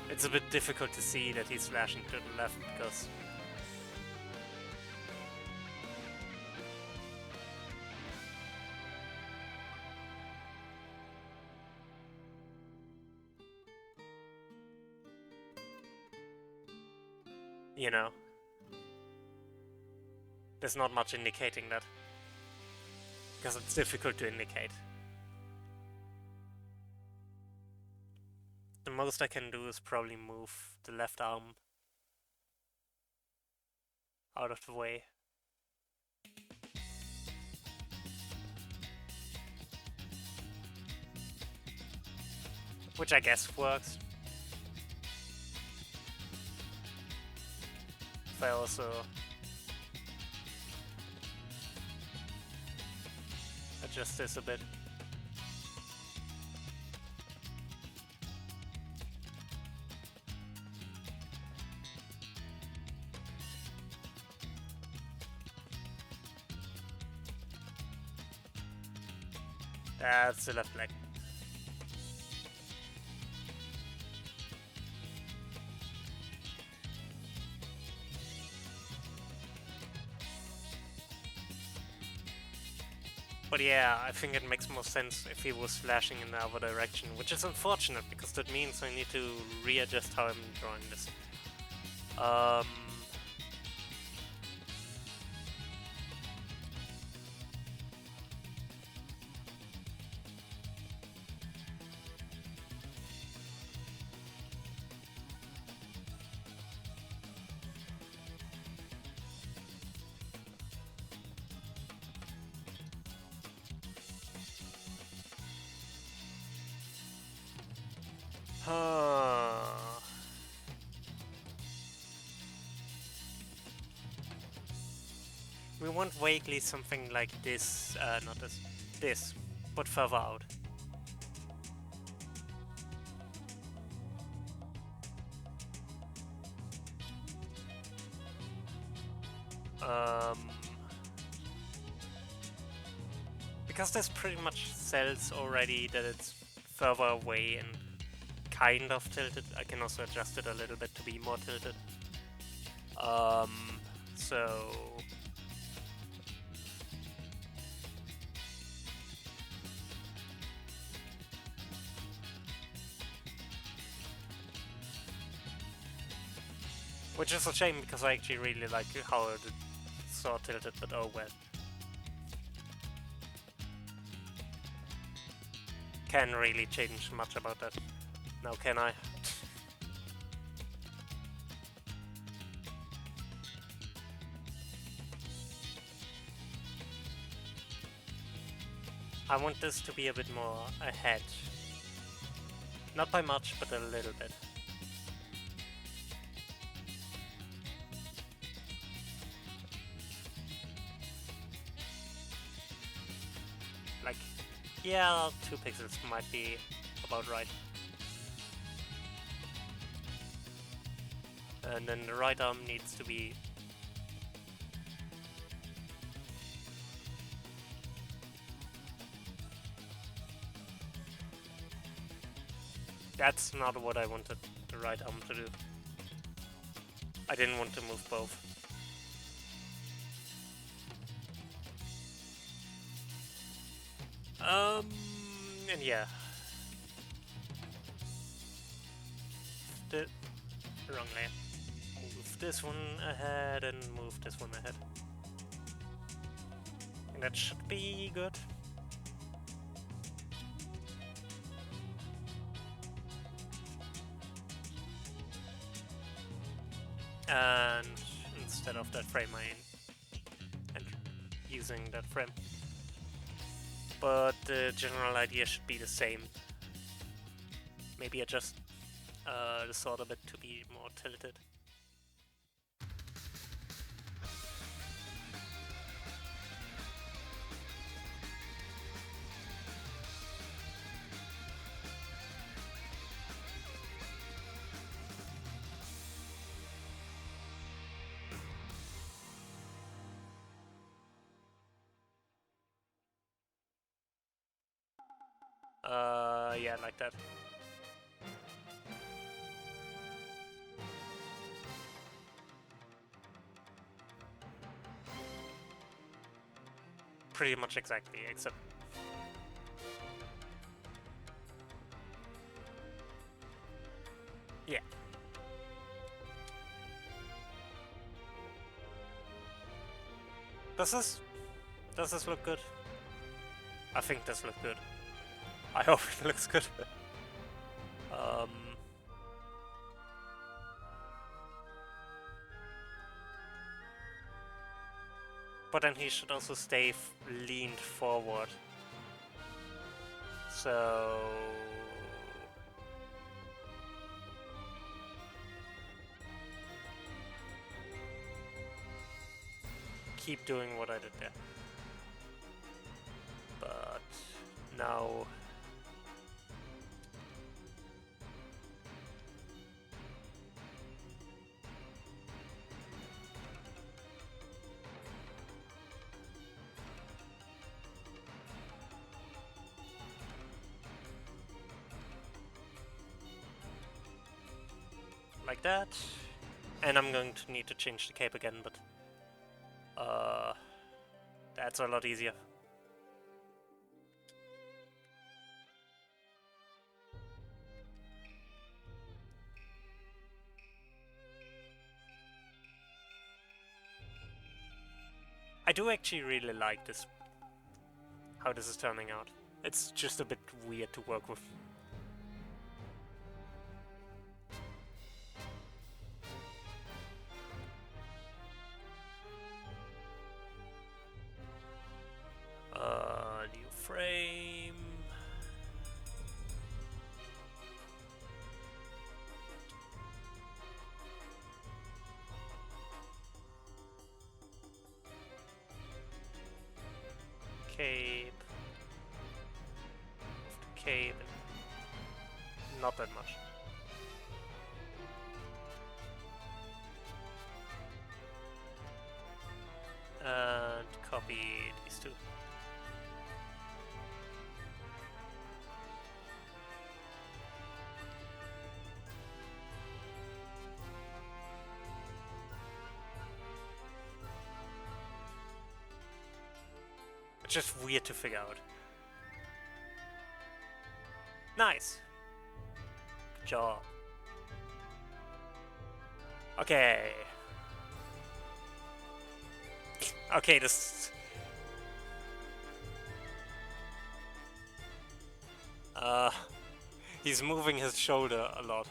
It's a bit difficult to see that he's slashing to the left because... You know, there's not much indicating that, because it's difficult to indicate. The most I can do is probably move the left arm out of the way. Which I guess works. If I also adjust this a bit. That's the left leg. But yeah, I think it makes more sense if he was slashing in the other direction, which is unfortunate because that means I need to readjust how I'm drawing this. We want vaguely something like this, not this, this, but further out. Because there's pretty much cells already that it's further away and kind of tilted. I can also adjust it a little bit to be more tilted. So... Which is a shame because I actually really like how the sword tilted, but oh well. Can't really change much about that. Now can I? I want this to be a bit more ahead. Not by much, but a little bit. Like Yeah, 2 pixels might be about right. And then the right arm needs to be... That's not what I wanted the right arm to do. I didn't want to move both. And yeah. The wrong layer. Move this one ahead and move this one ahead. And that should be good. And instead of that frame, I'm using that frame. But the general idea should be the same. Maybe adjust the sword a bit to be more tilted. Yeah, like that. Pretty much exactly, except... Yeah. Does this look good? I think this looks good. I hope it looks good. But then he should also stay leaned forward. So... keep doing what I did there. But now... like that. And I'm going to need to change the cape again, but... that's a lot easier. I do actually really like this, how this is turning out. It's just a bit weird to work with. New frame. Cape. Cape. Not that much. And copy these two. It's just weird to figure out. Nice. Good job. Okay. Okay, this... he's moving his shoulder a lot.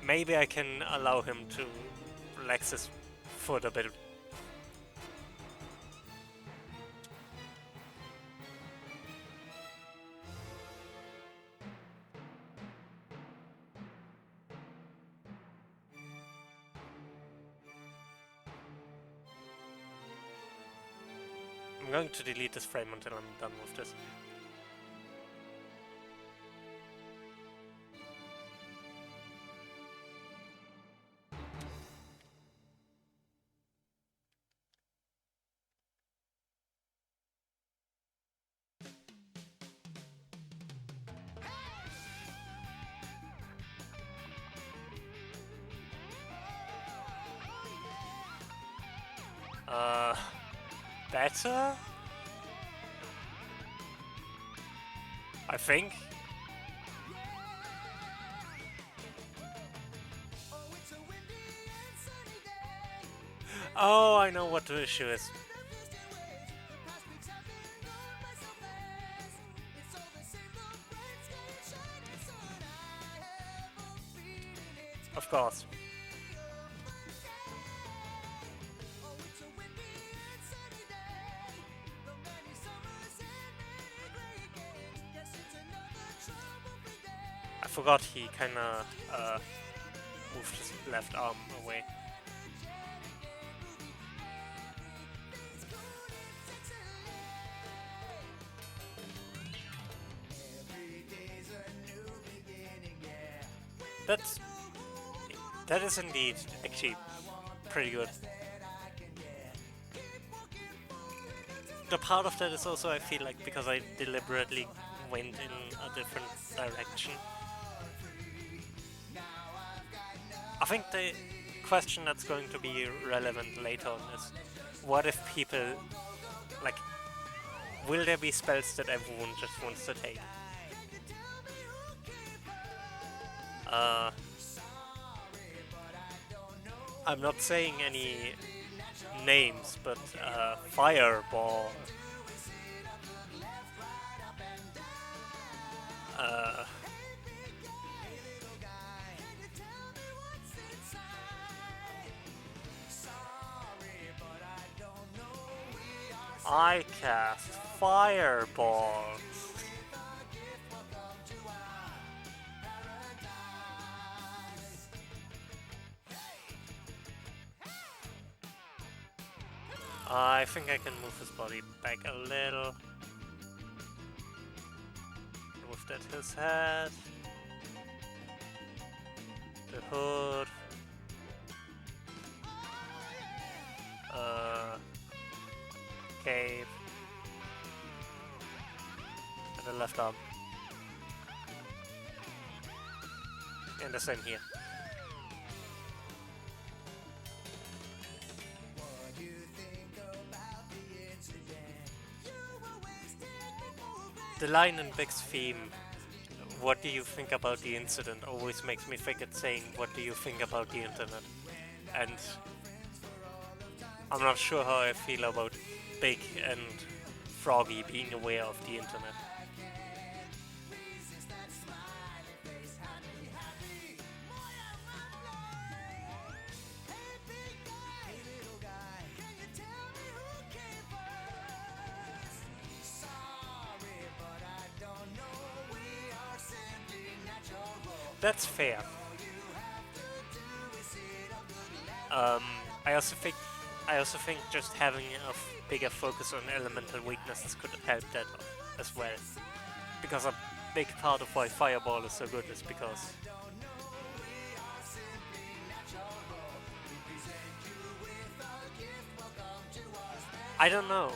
Maybe I can allow him to relax his foot a bit. I'm going to delete this frame until I'm done with this. Better? I think. Oh, I know what the issue is. Of course. I forgot he kinda moved his left arm away. That is indeed actually pretty good. The part of that is also, I feel like, because I deliberately went in a different direction. I think the question that's going to be relevant later on is, what if people, like, will there be spells that everyone just wants to take? I'm not saying any names, but Fireball. I cast Fireball. I think I can move his body back a little. Move that his head. The hood. Cave. And the left arm. And the same here. The line in Big's theme, "What do you think about the incident?" always makes me think it's saying, "What do you think about the internet?" And I'm not sure how I feel about Big and Froggy being aware of the internet. That's fair. I also think just having a bigger focus on elemental weaknesses could help that as well. Because a big part of why Fireball is so good is because I don't know.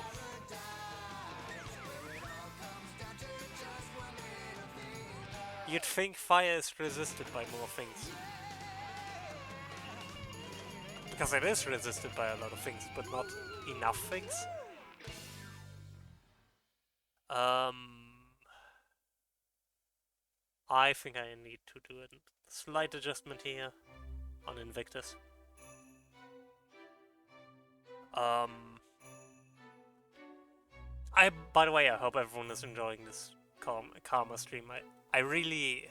You'd think fire is resisted by more things. Because it is resisted by a lot of things, but not enough things. I think I need to do a slight adjustment here on Invictus. By the way, I hope everyone is enjoying this Karma stream. I really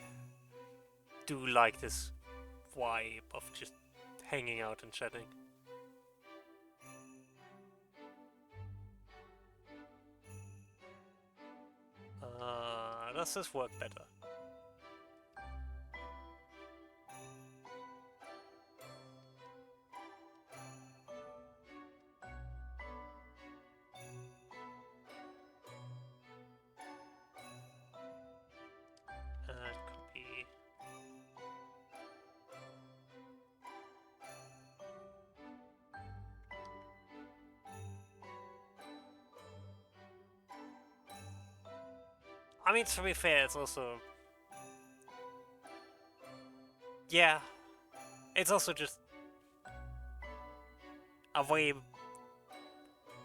do like this vibe of just hanging out and chatting. Does this work better? I mean, to be fair, it's also... Yeah. It's also just a way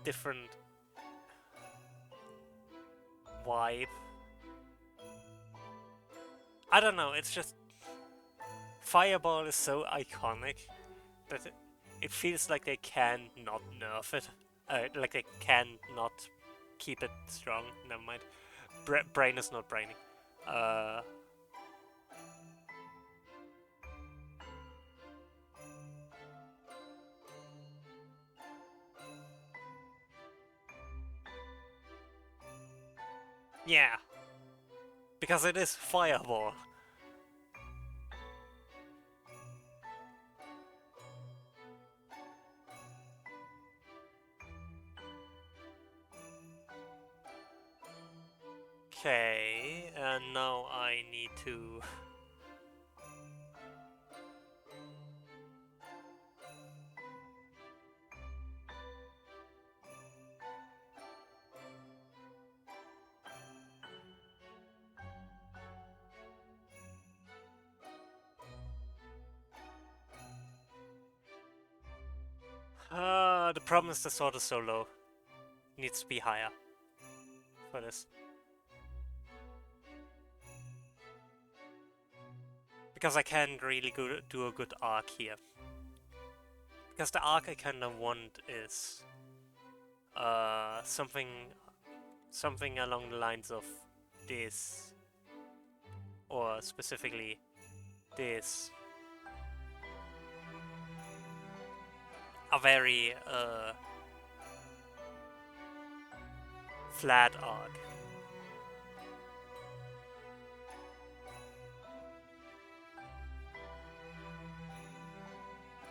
different vibe. I don't know, it's just... Fireball is so iconic that it feels like they can not nerf it. Like they can not keep it strong. Never mind. Brain is not braining. Yeah. Because it is Fireball. Okay, and now I need to... the problem is the sword is so low. Needs to be higher for this. Because I can't really do a good arc here. Because the arc I kind of want is something along the lines of this, or specifically this. A very flat arc.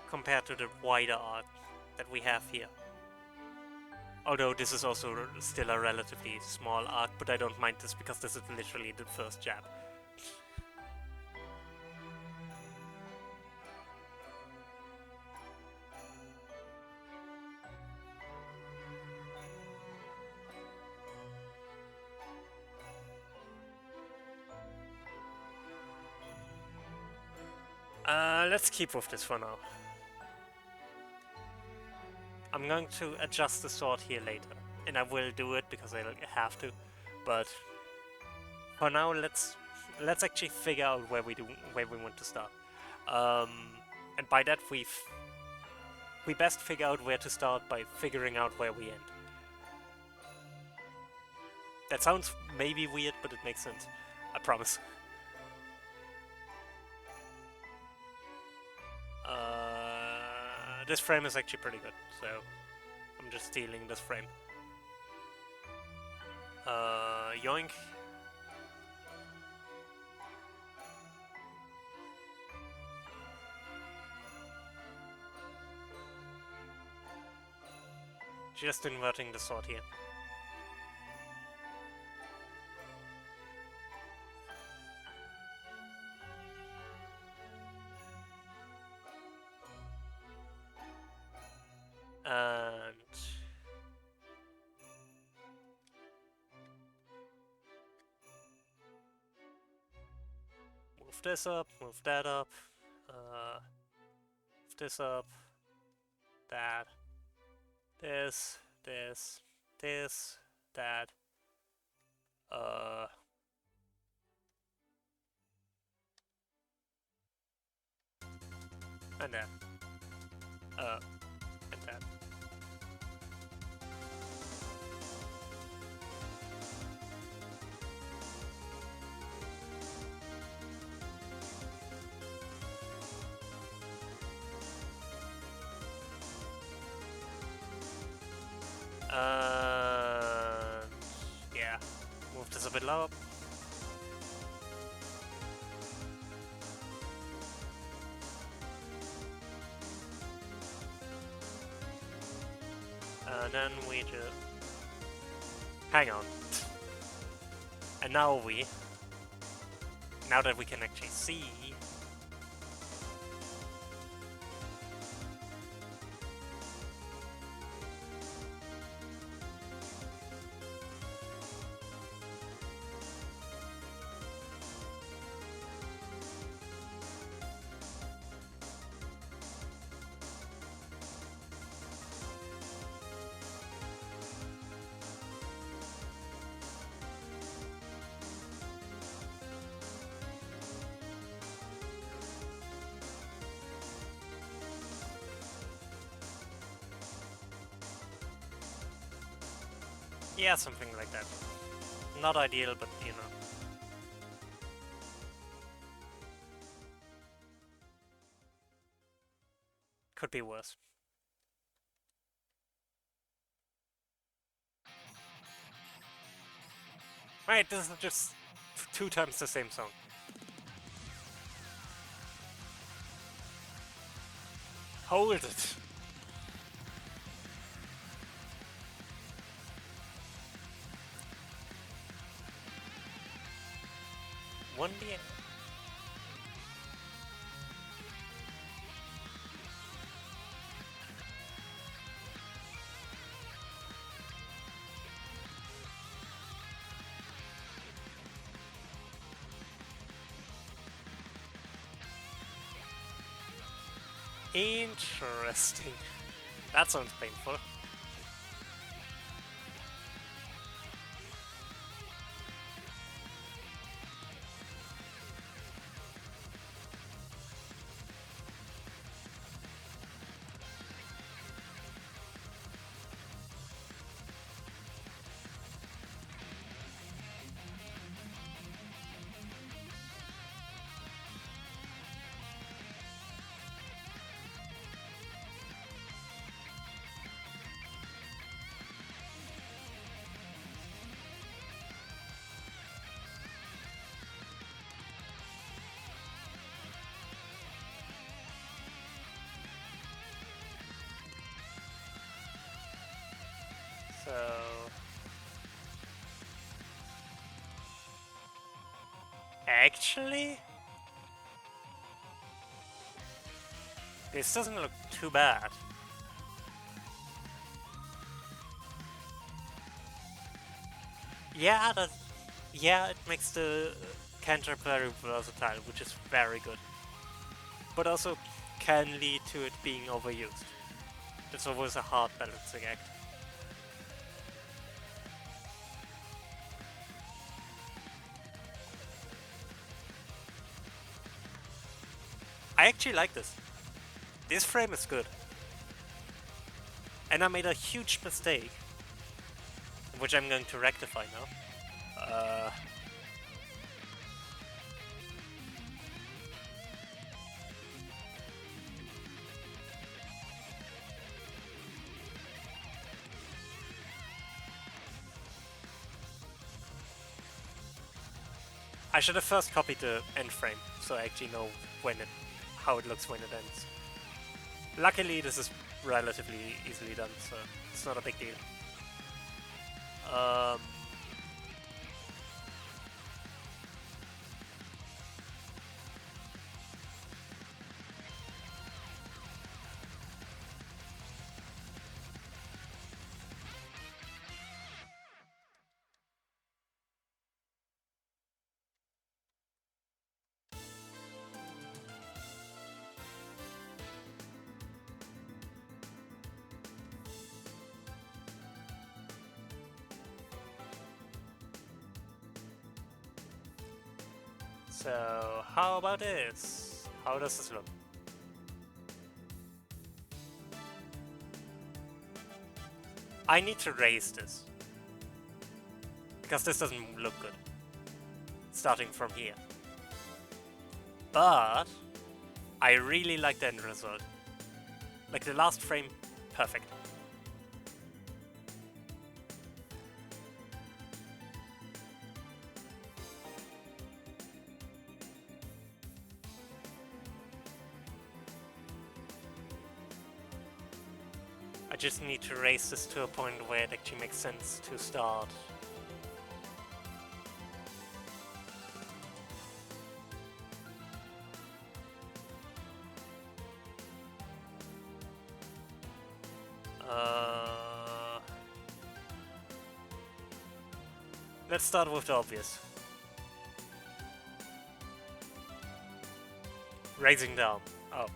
Compared to the wider arc that we have here. Although this is also still a relatively small arc, but I don't mind this because this is literally the first jab. Let's keep with this for now. I'm going to adjust the sword here later, and I will do it because I have to. But for now, let's actually figure out where we want to start. And by that, we best figure out where to start by figuring out where we end. That sounds maybe weird, but it makes sense. I promise. This frame is actually pretty good, so I'm just stealing this frame. Yoink. Just inverting the sword here. And move this up, move that up, move this up, that, this, that, and that, and that. Yeah, move this a bit lower. And then we just... Hang on. And now that we can actually see... Yeah, something like that. Not ideal, but you know. Could be worse. Right, this is just 2 times the same song. Hold it. One D. Interesting. That sounds painful. So actually, this doesn't look too bad. Yeah, yeah, it makes the cantrip very versatile, which is very good. But also can lead to it being overused. It's always a hard balancing act. I actually like this. This frame is good. And I made a huge mistake, which I'm going to rectify now. I should have first copied the end frame, so I actually know how it looks when it ends. Luckily, this is relatively easily done, so it's not a big deal. Um, so how about this? How does this look? I need to raise this, because this doesn't look good, starting from here. But I really like the end result. Like the last frame, perfect. I just need to raise this to a point where it actually makes sense to start. Let's start with the obvious. Raising down. Oh.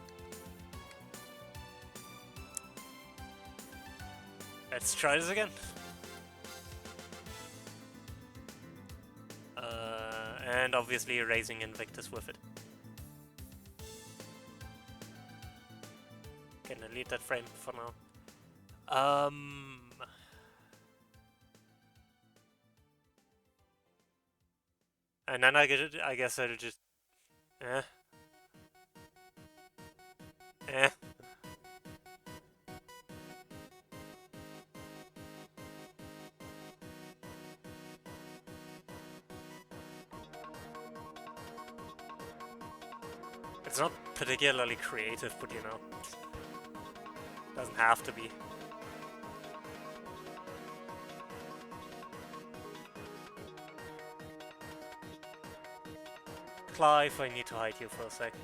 Let's try this again. And obviously raising Invictus with it. Can delete that frame for now. And then I guess I'll just... Eh. Eh. It's not particularly creative, but you know, doesn't have to be. Clive, I need to hide you for a sec.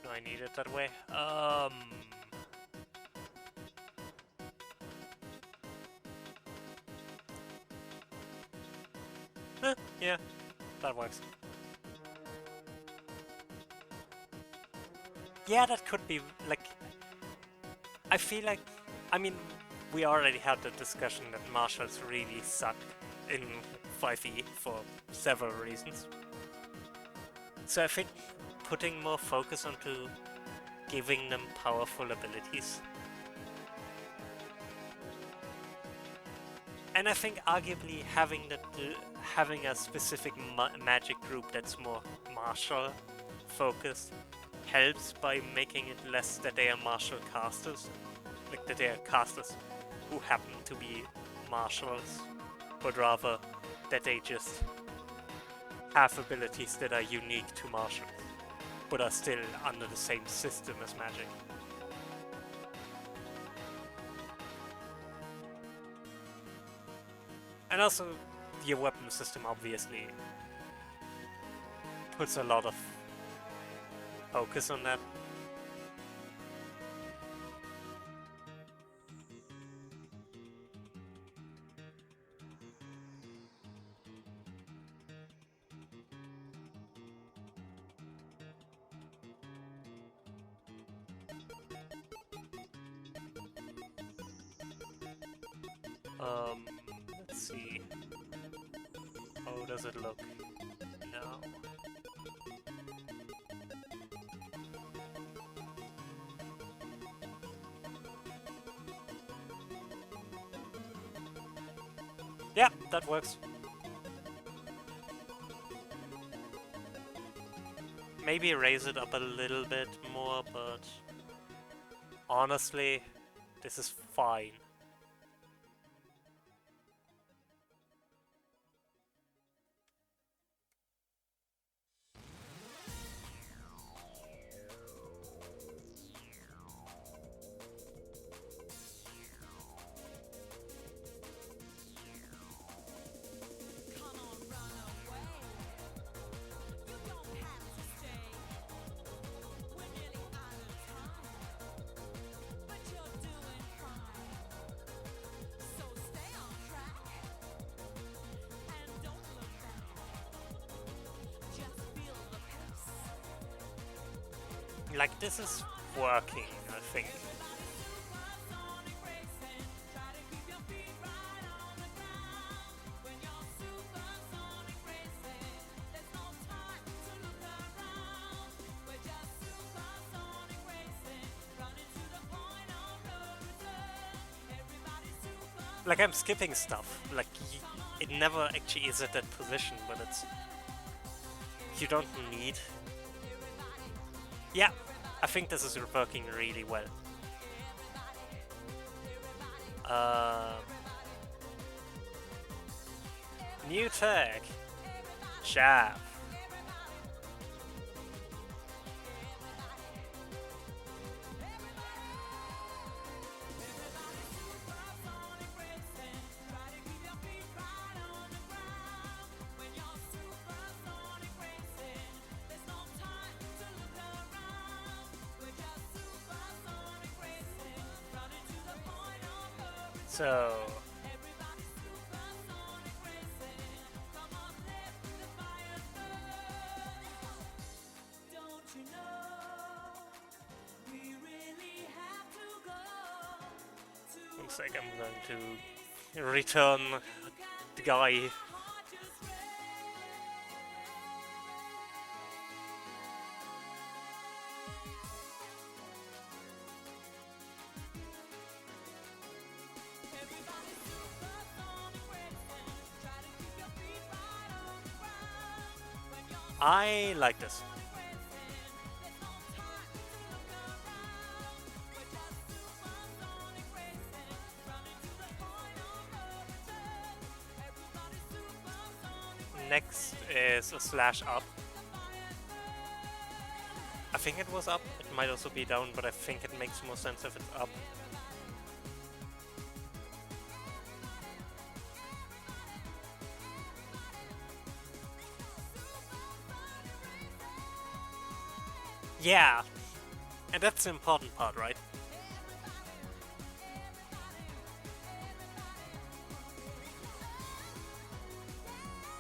Do I need it that way? Yeah, that works. Yeah, that could be, like... I feel like... I mean, we already had the discussion that marshals really suck in 5e for several reasons. So I think putting more focus onto giving them powerful abilities. And I think arguably having a specific magic group that's more martial focused helps by making it less that they are martial casters, like that they are casters who happen to be martials, but rather that they just have abilities that are unique to martials, but are still under the same system as magic. And also, your weapon system obviously puts a lot of focus on that. Let's see. How does it look now? Yeah, that works. Maybe raise it up a little bit more, but honestly, this is fine. Like, this is working, I think. Like, I'm skipping stuff. Like, it never actually is at that position, but it's... You don't need... Yeah, I think this is working really well. New tag. Jab. So... looks like I'm going to return the guy. I like this. Next is a slash up. I think it was up, it might also be down, but I think it makes more sense if it's up. Yeah, and that's the important part, right?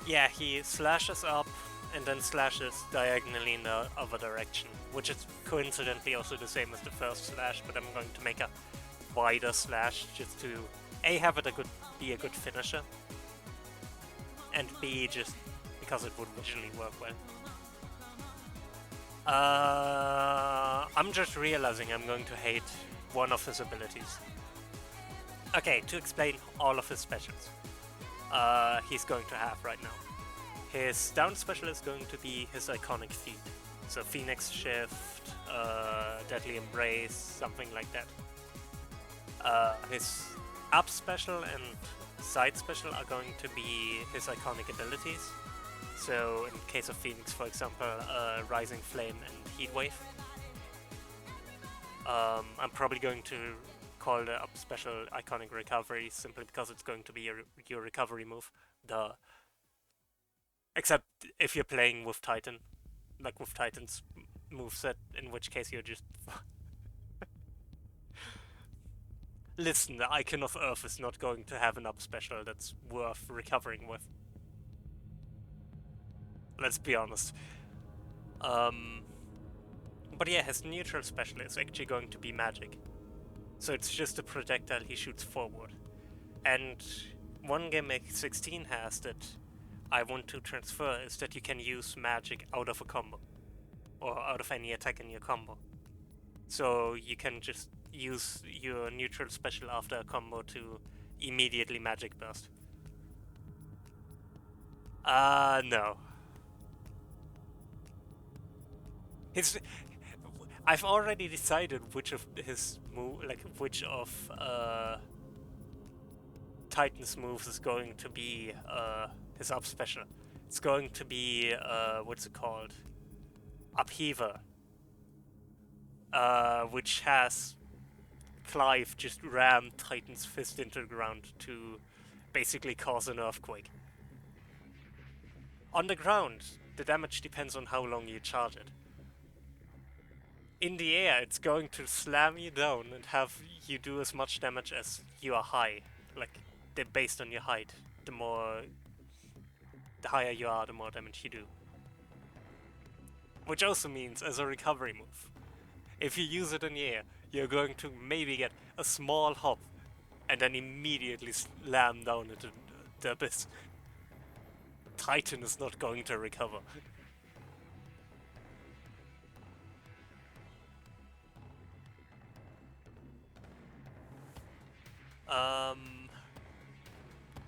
Yeah, he slashes up and then slashes diagonally in the other direction, which is coincidentally also the same as the first slash, but I'm going to make a wider slash just to A, have it be a good finisher, and B, just because it would visually work well. I'm just realizing I'm going to hate one of his abilities. Okay, to explain all of his specials he's going to have right now. His down special is going to be his iconic feat. So Phoenix Shift, Deadly Embrace, something like that. His up special and side special are going to be his iconic abilities. So in case of Phoenix, for example, Rising Flame and Heatwave. I'm probably going to call the up special Iconic Recovery simply because it's going to be your recovery move. Duh. Except if you're playing with Titan, like with Titan's moveset, in which case you're just... Listen, the Icon of Earth is not going to have an up special that's worth recovering with. Let's be honest. But yeah, his neutral special is actually going to be magic. So it's just a projectile he shoots forward. And one game FF16 has that I want to transfer is that you can use magic out of a combo. Or out of any attack in your combo. So you can just use your neutral special after a combo to immediately magic burst. No. I've already decided which of his which of Titan's moves is going to be his up special. It's going to be what's it called? Upheaver. Which has Clive just ram Titan's fist into the ground to basically cause an earthquake. On the ground, the damage depends on how long you charge it. In the air, it's going to slam you down and have you do as much damage as you are high. Like, based on your height. The higher you are, the more damage you do. Which also means, as a recovery move, if you use it in the air, you're going to maybe get a small hop and then immediately slam down into the abyss. Titan is not going to recover.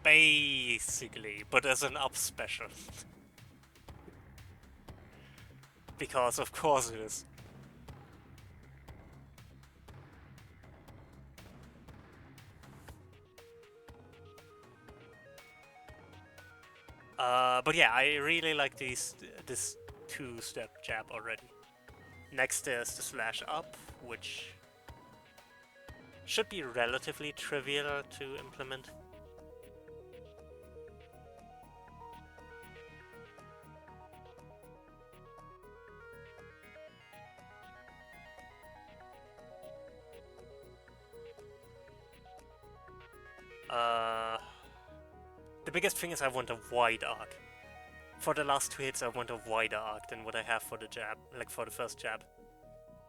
Basically, but as an up special. Because of course it is. But yeah, I really like this two-step jab already. Next is the slash up, which should be relatively trivial to implement. The biggest thing is I want a wide arc. For the last two hits, I want a wider arc than what I have for the jab, like for the first jab.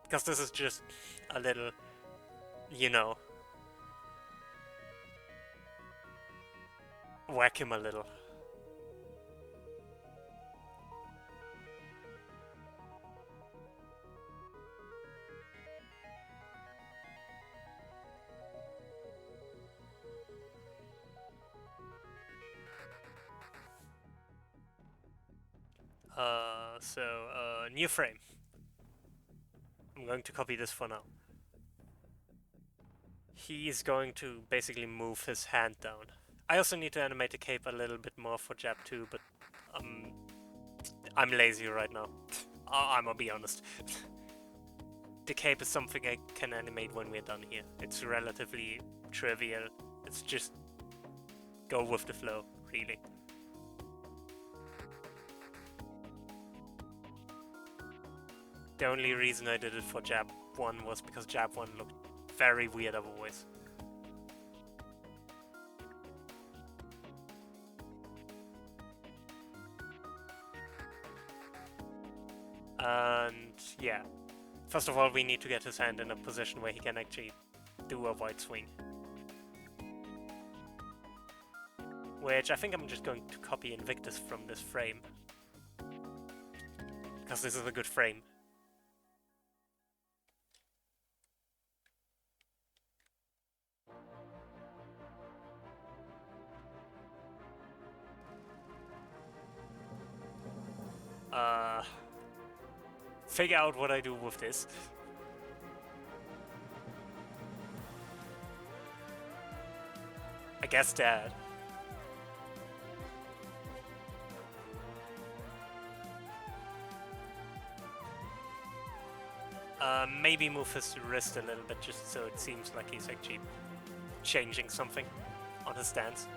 Because this is just a little, you know. whack him a little. New frame. I'm going to copy this for now. He's going to basically move his hand down. I also need to animate the cape a little bit more for Jab 2, but I'm lazy right now. I'm gonna be honest. The cape is something I can animate when we're done here. It's relatively trivial. It's just go with the flow, really. The only reason I did it for Jab 1 was because Jab 1 looked very weird otherwise. And yeah, first of all we need to get his hand in a position where he can actually do a wide swing. Which I think I'm just going to copy Invictus from this frame. Because this is a good frame. Figure out what I do with this. I guess that. Maybe move his wrist a little bit just so it seems like he's actually changing something on his stance.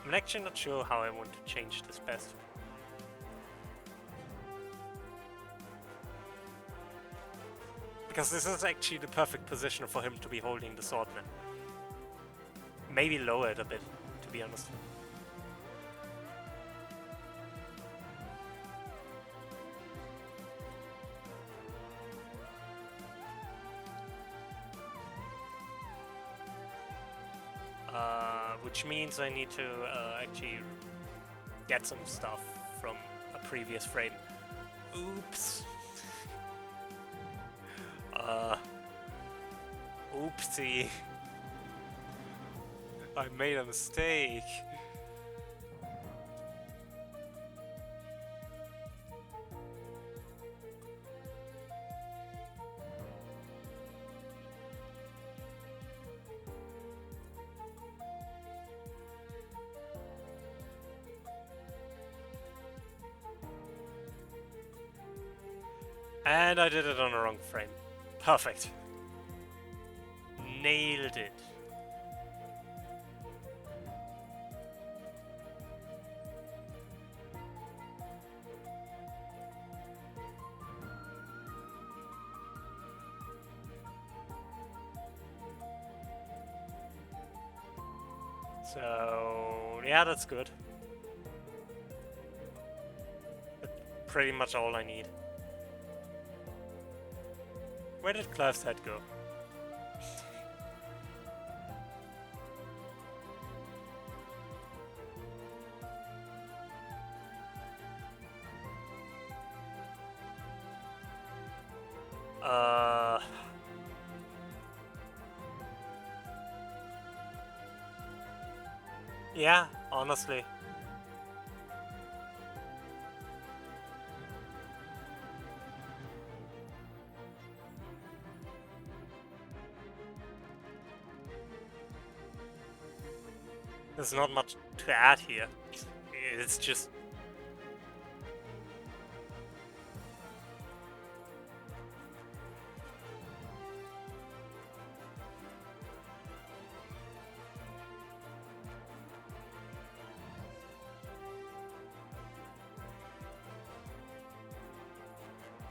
I'm actually not sure how I want to change this best. Because this is actually the perfect position for him to be holding the sword now. Maybe lower it a bit, to be honest. Which means I need to actually get some stuff from a previous frame. Oops. Oopsie. I made a mistake. And I did it on the wrong frame. Perfect. Nailed it. So, yeah, that's good. That's pretty much all I need. Where did Clive's head go? Yeah, honestly. There's not much to add here. It's just...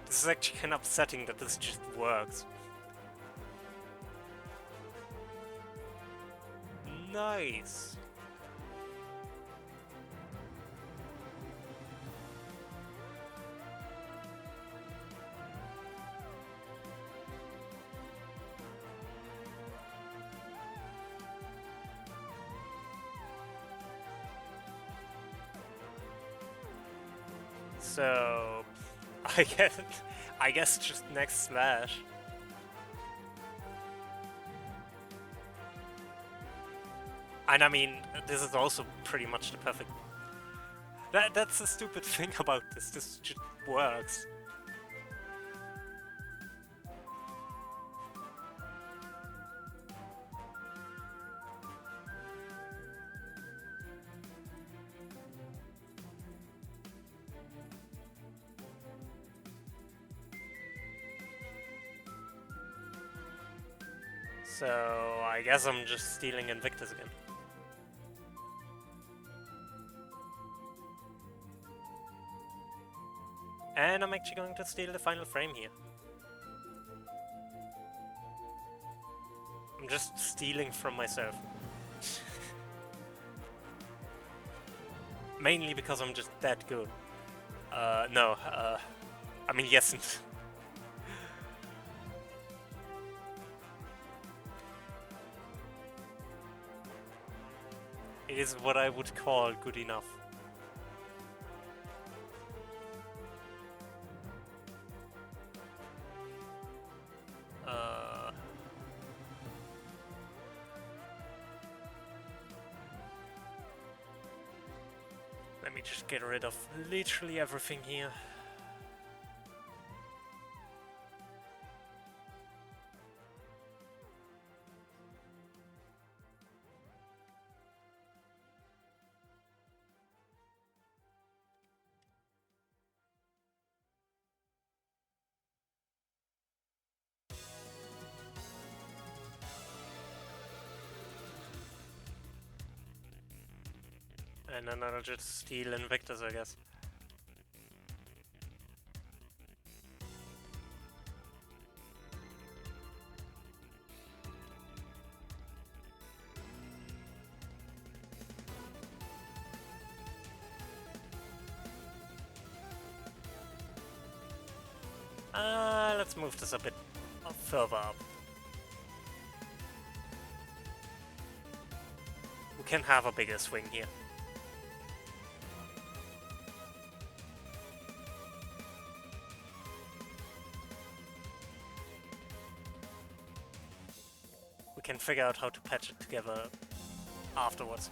This is actually kind of upsetting that this just works. Nice. So, I guess just next slash. And I mean, this is also pretty much the perfect. That's the stupid thing about this. This just works. So I guess I'm just stealing Invictus again. And I'm actually going to steal the final frame here. I'm just stealing from myself. Mainly because I'm just that good. No, I mean, yes. It is what I would call good enough. Let me just get rid of literally everything here. And then I'll just steal Invictus, I guess. Let's move this a bit further up. We can have a bigger swing here. We can figure out how to patch it together afterwards.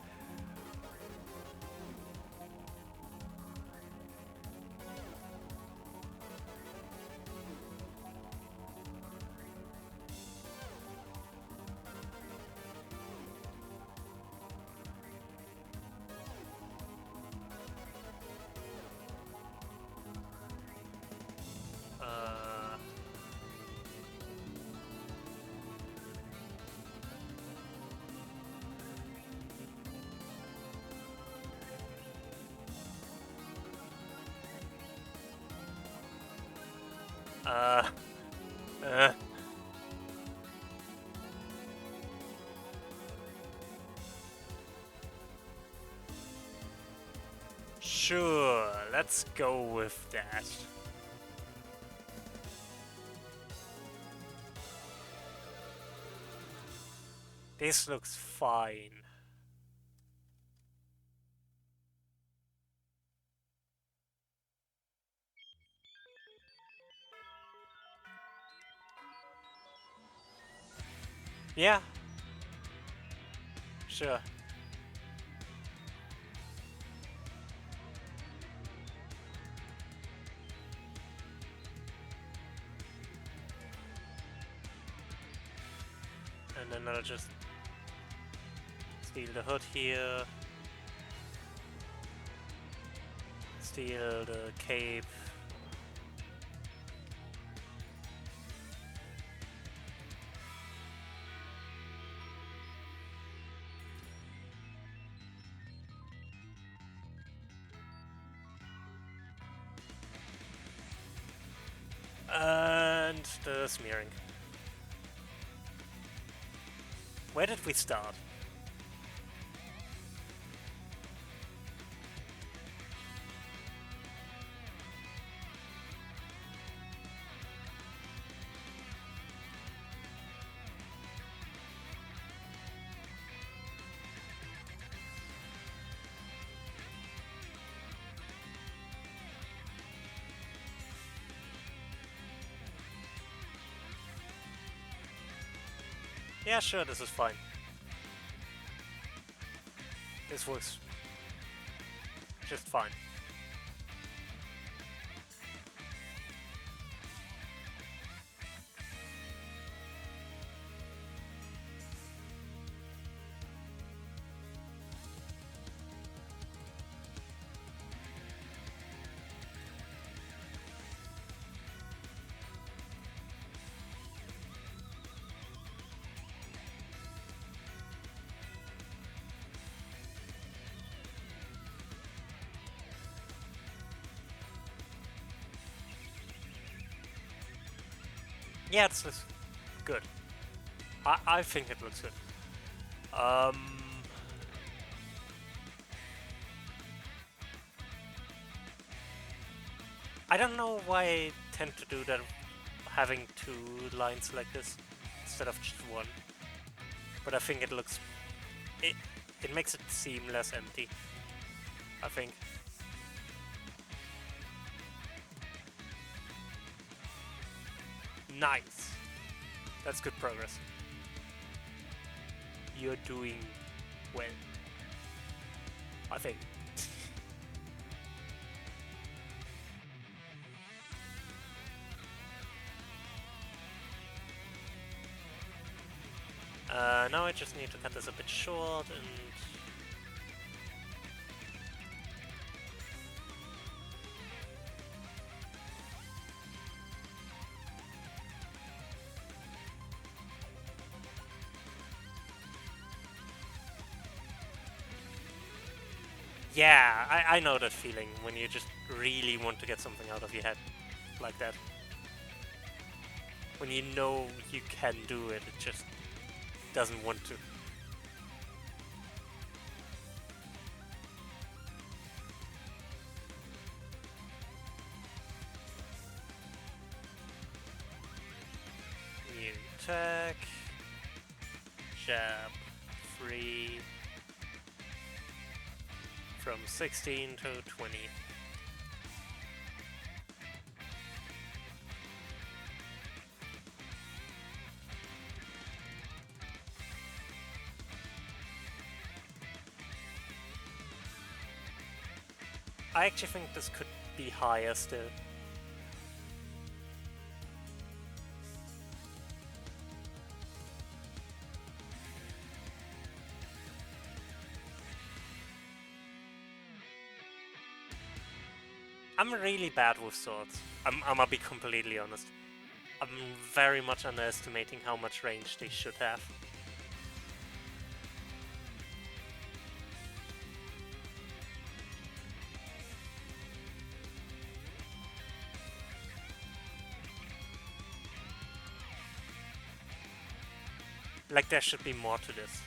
Sure, let's go with that. This looks fine. Yeah. Sure. And then I'll just steal the hood here. Steal the cape. And the smearing. Where did we start? Yeah, sure, this is fine. This works just fine. Yeah, it looks good. I think it looks good. I don't know why I tend to do that, having two lines like this instead of just one. But I think it looks... It makes it seem less empty, I think. Nice. That's good progress. You're doing well, I think. Now I just need to cut this a bit short and... Yeah, I know that feeling when you just really want to get something out of your head like that. When you know you can do it, it just doesn't want to. New attack. Jab. 3. From 16 to 20. I actually think this could be higher still. I'm really bad with swords. I'm gonna be completely honest. I'm very much underestimating how much range they should have. Like, there should be more to this.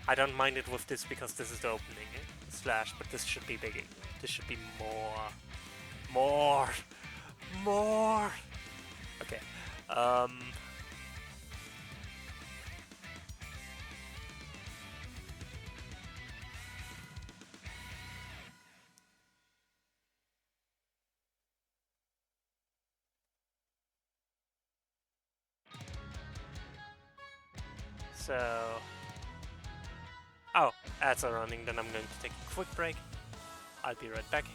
I don't mind it with this because this is the opening slash, but this should be bigger. This should be more. More! Okay. So... Oh, ads are running, then I'm going to take a quick break. I'll be right back.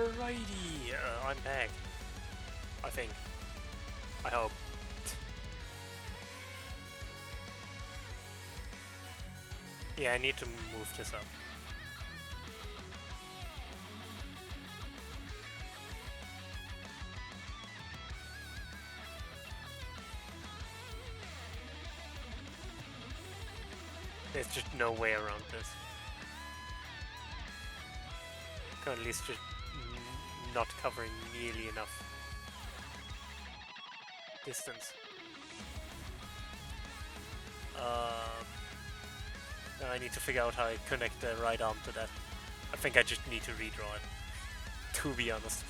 Alrighty, I'm back. I think. I hope. Yeah, I need to move this up. There's just no way around this. Currently it's just not covering nearly enough distance. I need to figure out how I connect the right arm to that. I think I just need to redraw it, to be honest.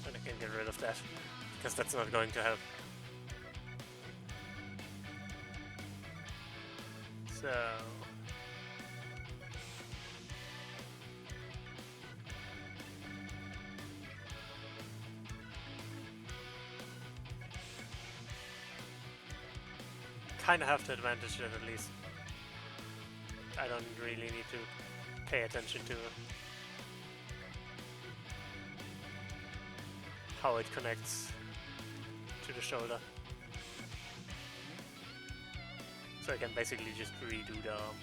And I can get rid of that, because that's not going to help. So... kind of have the advantage that at least I don't really need to pay attention to how it connects to the shoulder. So I can basically just redo the arm.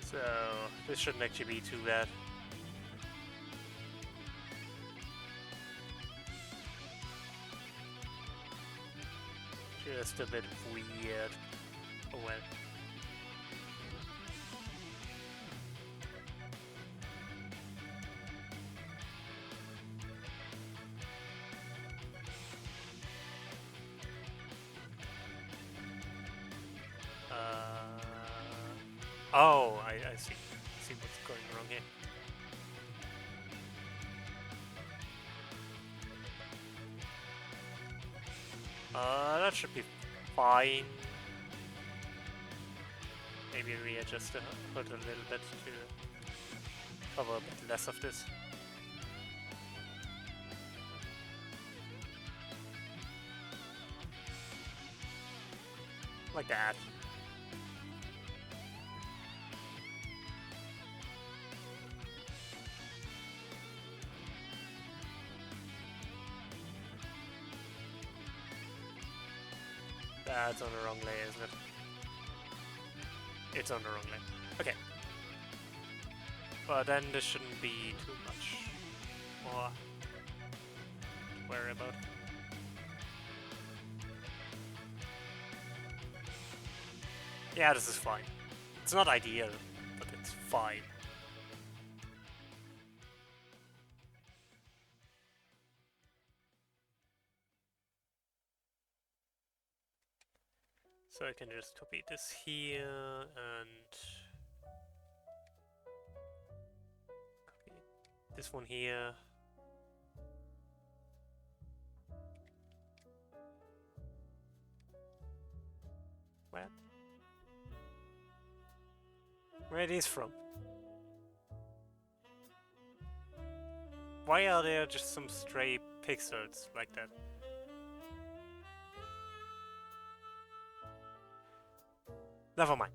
So this shouldn't actually be too bad. Just a bit weird. Oh well. Oh, I see. I see what's going wrong here. That should be fine. Maybe readjust the hood a little bit to cover a bit less of this. Like that. That's on the wrong layer, isn't it? It's on the wrong layer. Okay. But then this shouldn't be too much more to worry about. Yeah, this is fine. It's not ideal, but it's fine. So I can just copy this here and copy this one here. Where are these from? Why are there just some stray pixels like that? Never mind.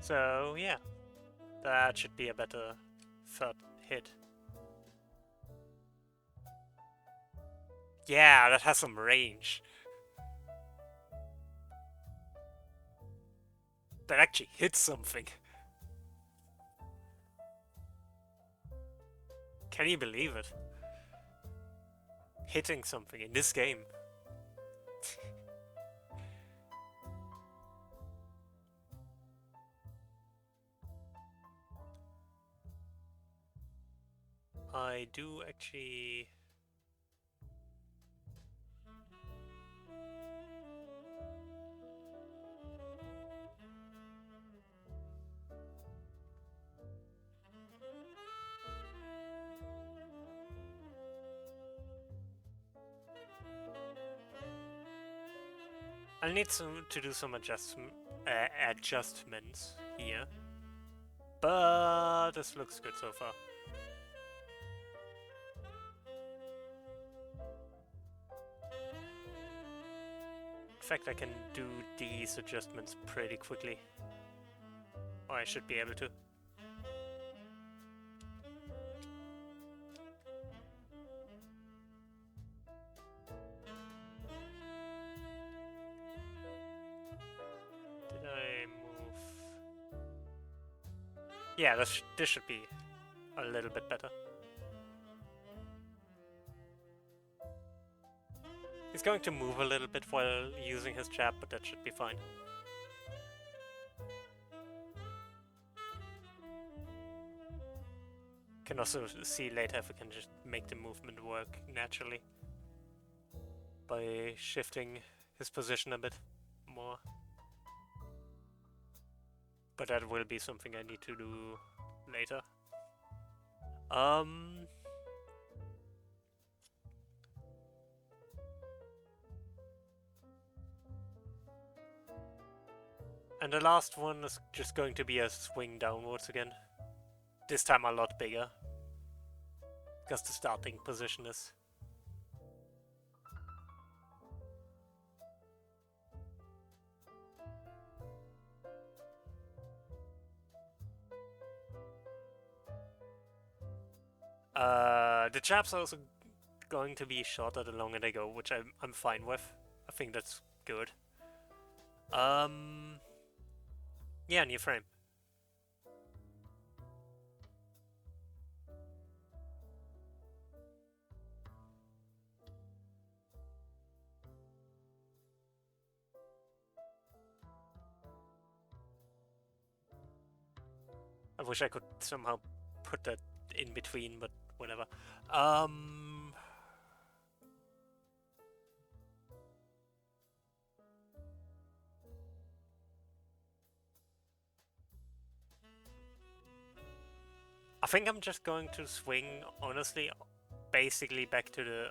So, yeah. That should be a better third hit. Yeah, that has some range. That actually hits something. Can you believe it? Hitting something in this game. I do actually... I'll need to do some adjustments here. But this looks good so far. In fact, I can do these adjustments pretty quickly. Or I should be able to. Did I move? Yeah, this should be a little bit better. He's going to move a little bit while using his jab, but that should be fine. Can also see later if we can just make the movement work naturally by shifting his position a bit more. But that will be something I need to do later. And the last one is just going to be a swing downwards again. This time a lot bigger. Because the starting position is... the jabs are also going to be shorter the longer they go, which I'm fine with. I think that's good. Yeah, new frame. I wish I could somehow put that in between, but whatever. I think I'm just going to swing, honestly, basically back to the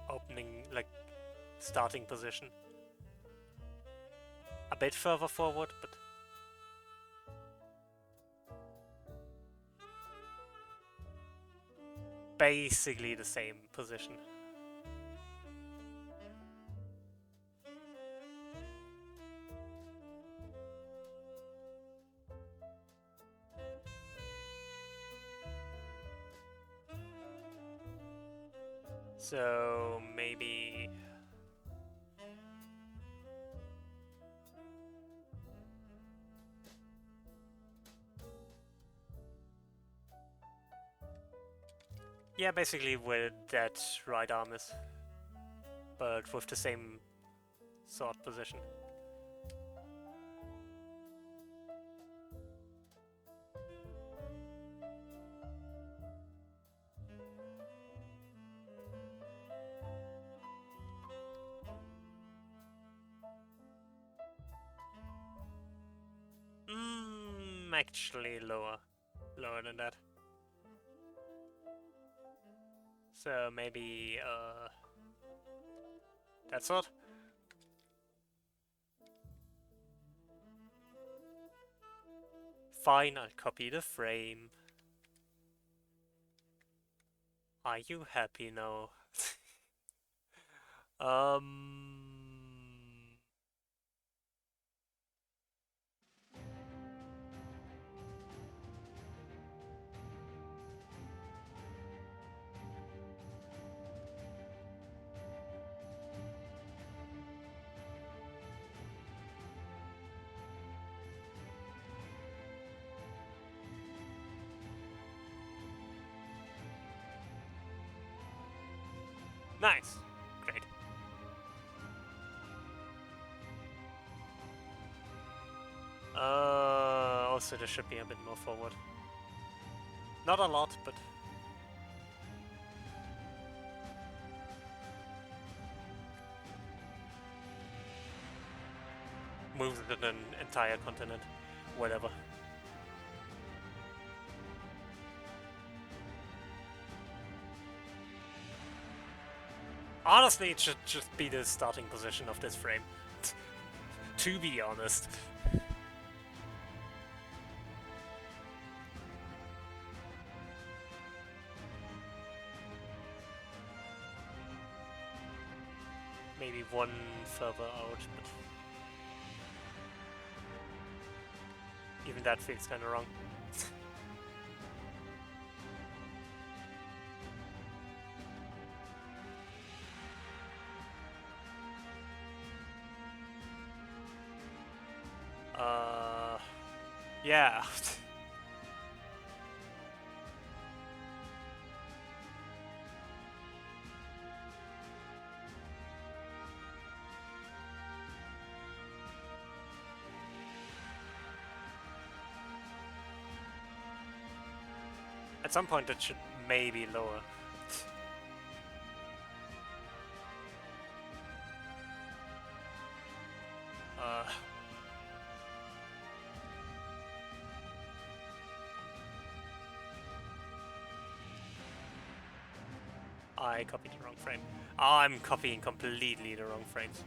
opening, like, starting position. A bit further forward, but... basically the same position. So maybe... yeah, basically where that right arm is. But with the same sword position. Actually lower than that. So maybe that sort. Fine, I'll copy the frame. Are you happy now? Nice. Great. Also there should be a bit more forward. Not a lot, but... moves an entire continent. Whatever. Honestly, it should just be the starting position of this frame. To be honest. Maybe one further out, but... even that feels kinda wrong. Yeah. At some point it should maybe lower. I copied the wrong frame. I'm copying completely the wrong frames.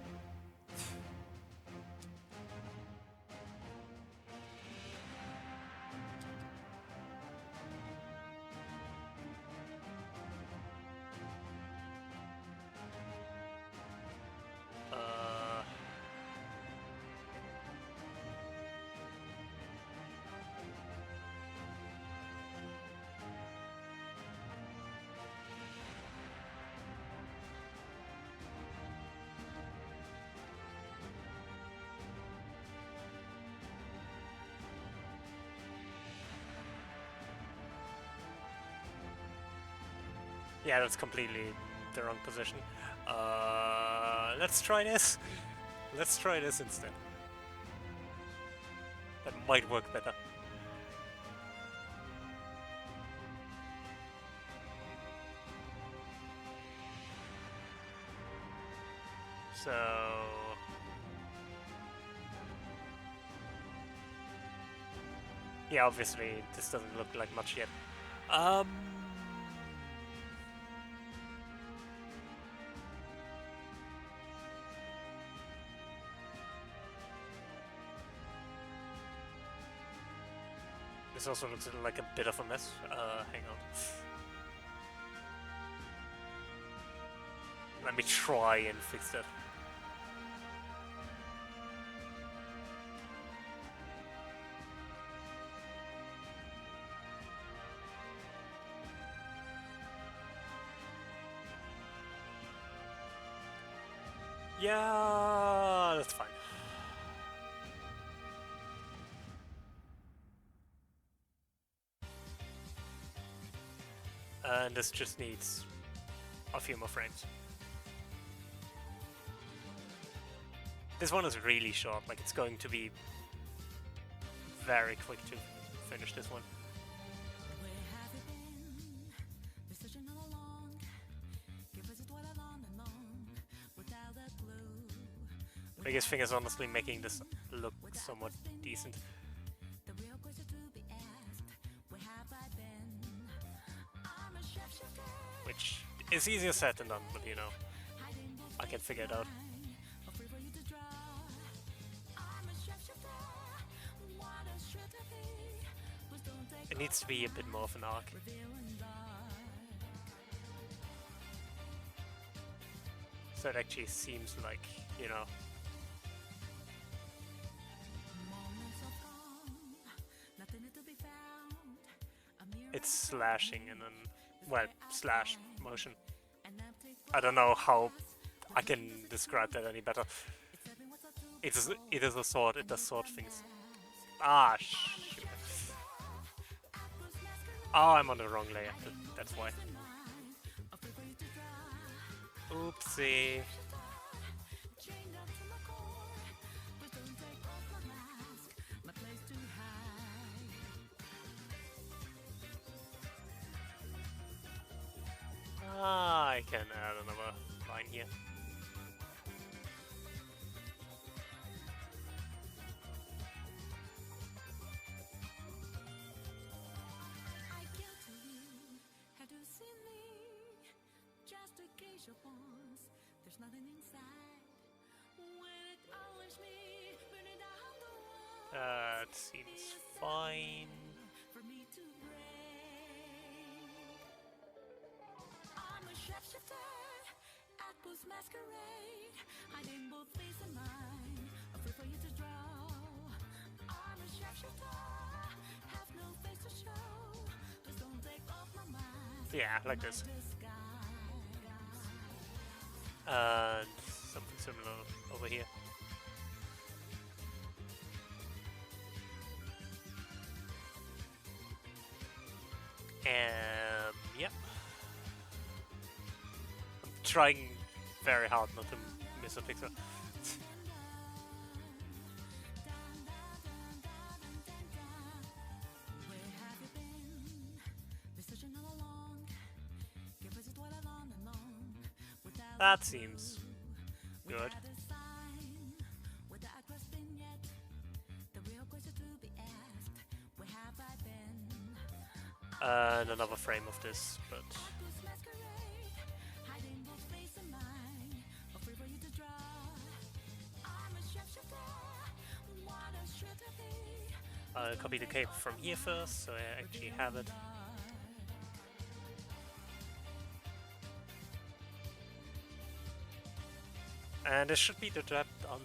Yeah, that's completely the wrong position. Let's try this. Let's try this instead. That might work better. So... yeah, obviously this doesn't look like much yet. This also looks like a bit of a mess. Hang on. Let me try and fix that. Yeah, that's fine. And this just needs a few more frames. This one is really short, like it's going to be very quick to finish this one. Biggest thing is honestly making this look somewhat decent. Which is easier said than done, but you know, I can figure it out. It needs to be a bit more of an arc. So it actually seems like, you know, it's slashing and then, well, slash motion. I don't know how I can describe that any better. It is a sword, it does sword things. Ah, shoot. Oh, I'm on the wrong layer, that's why. Oopsie. Ah, I can add another line here. There's nothing inside when it always me burning down the wall. That seems fine. For me to break. I'm a shapeshifter at Boo's masquerade, hiding both face and mind, afraid for you to draw. I'm a shapeshifter, have no face to show. Please don't take off my mask. Yeah, like this. Disguise. And something similar over here. Yep. I'm trying very hard not to miss a pixel. That seems good. And another frame of this, but I'll copy the cape from here first, so I actually have it. And this should be the job done.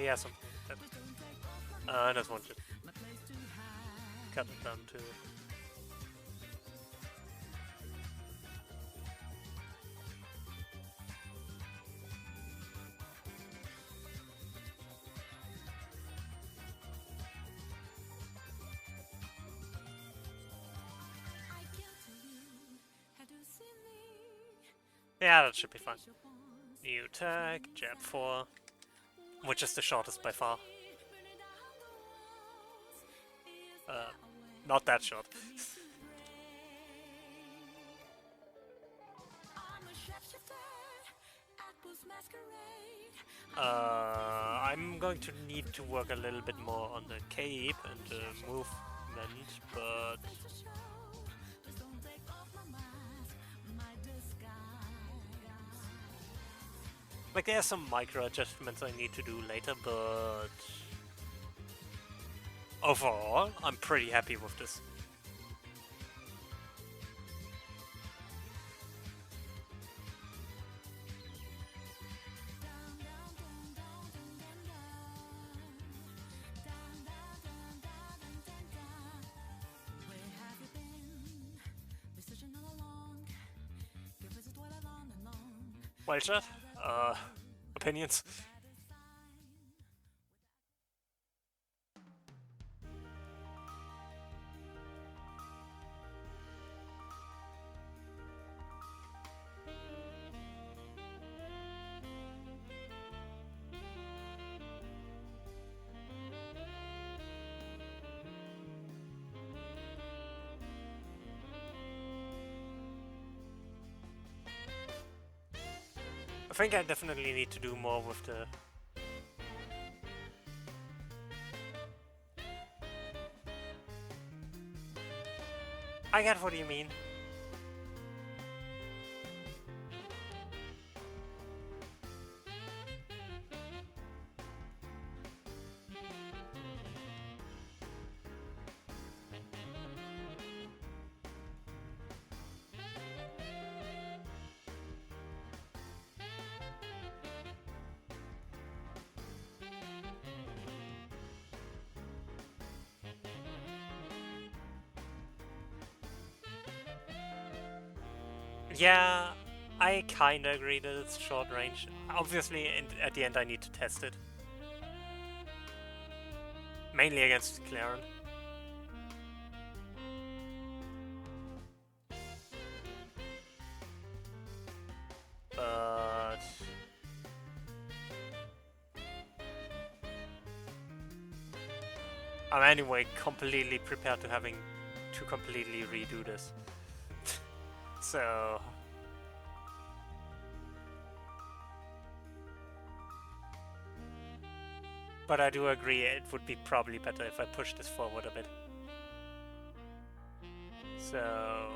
Yeah, something like that. I just want to cut it down to... Yeah, that should be fine. New tag, jab 4, which is the shortest by far. Not that short. I'm going to need to work a little bit more on the cape and the movement, but... Like, there are some micro adjustments I need to do later, but... Overall, I'm pretty happy with this. Well shot. Opinions? I think I definitely need to do more with the... I get what you mean. Yeah, I kinda agree that it's short range. Obviously, at the end I need to test it. Mainly against Claren. But... I'm anyway completely prepared to having to completely redo this. So... But I do agree it would be probably better if I push this forward a bit. So...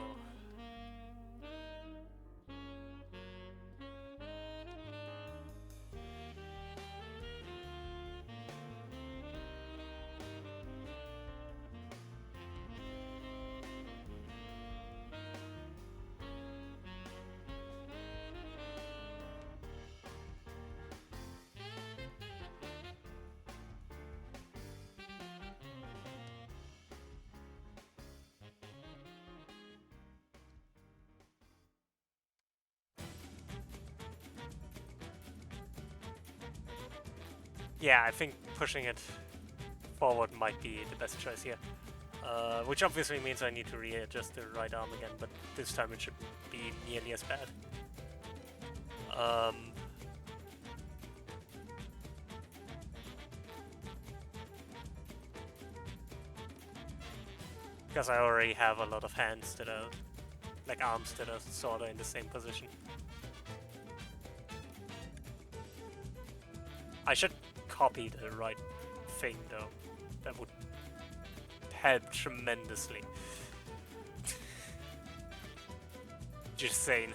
Yeah, I think pushing it forward might be the best choice here. Which obviously means I need to readjust the right arm again, but this time it should be nearly as bad. Because I already have a lot of hands that are, like arms that are sorta in the same position. I should copy the right thing though. That would help tremendously. Just saying.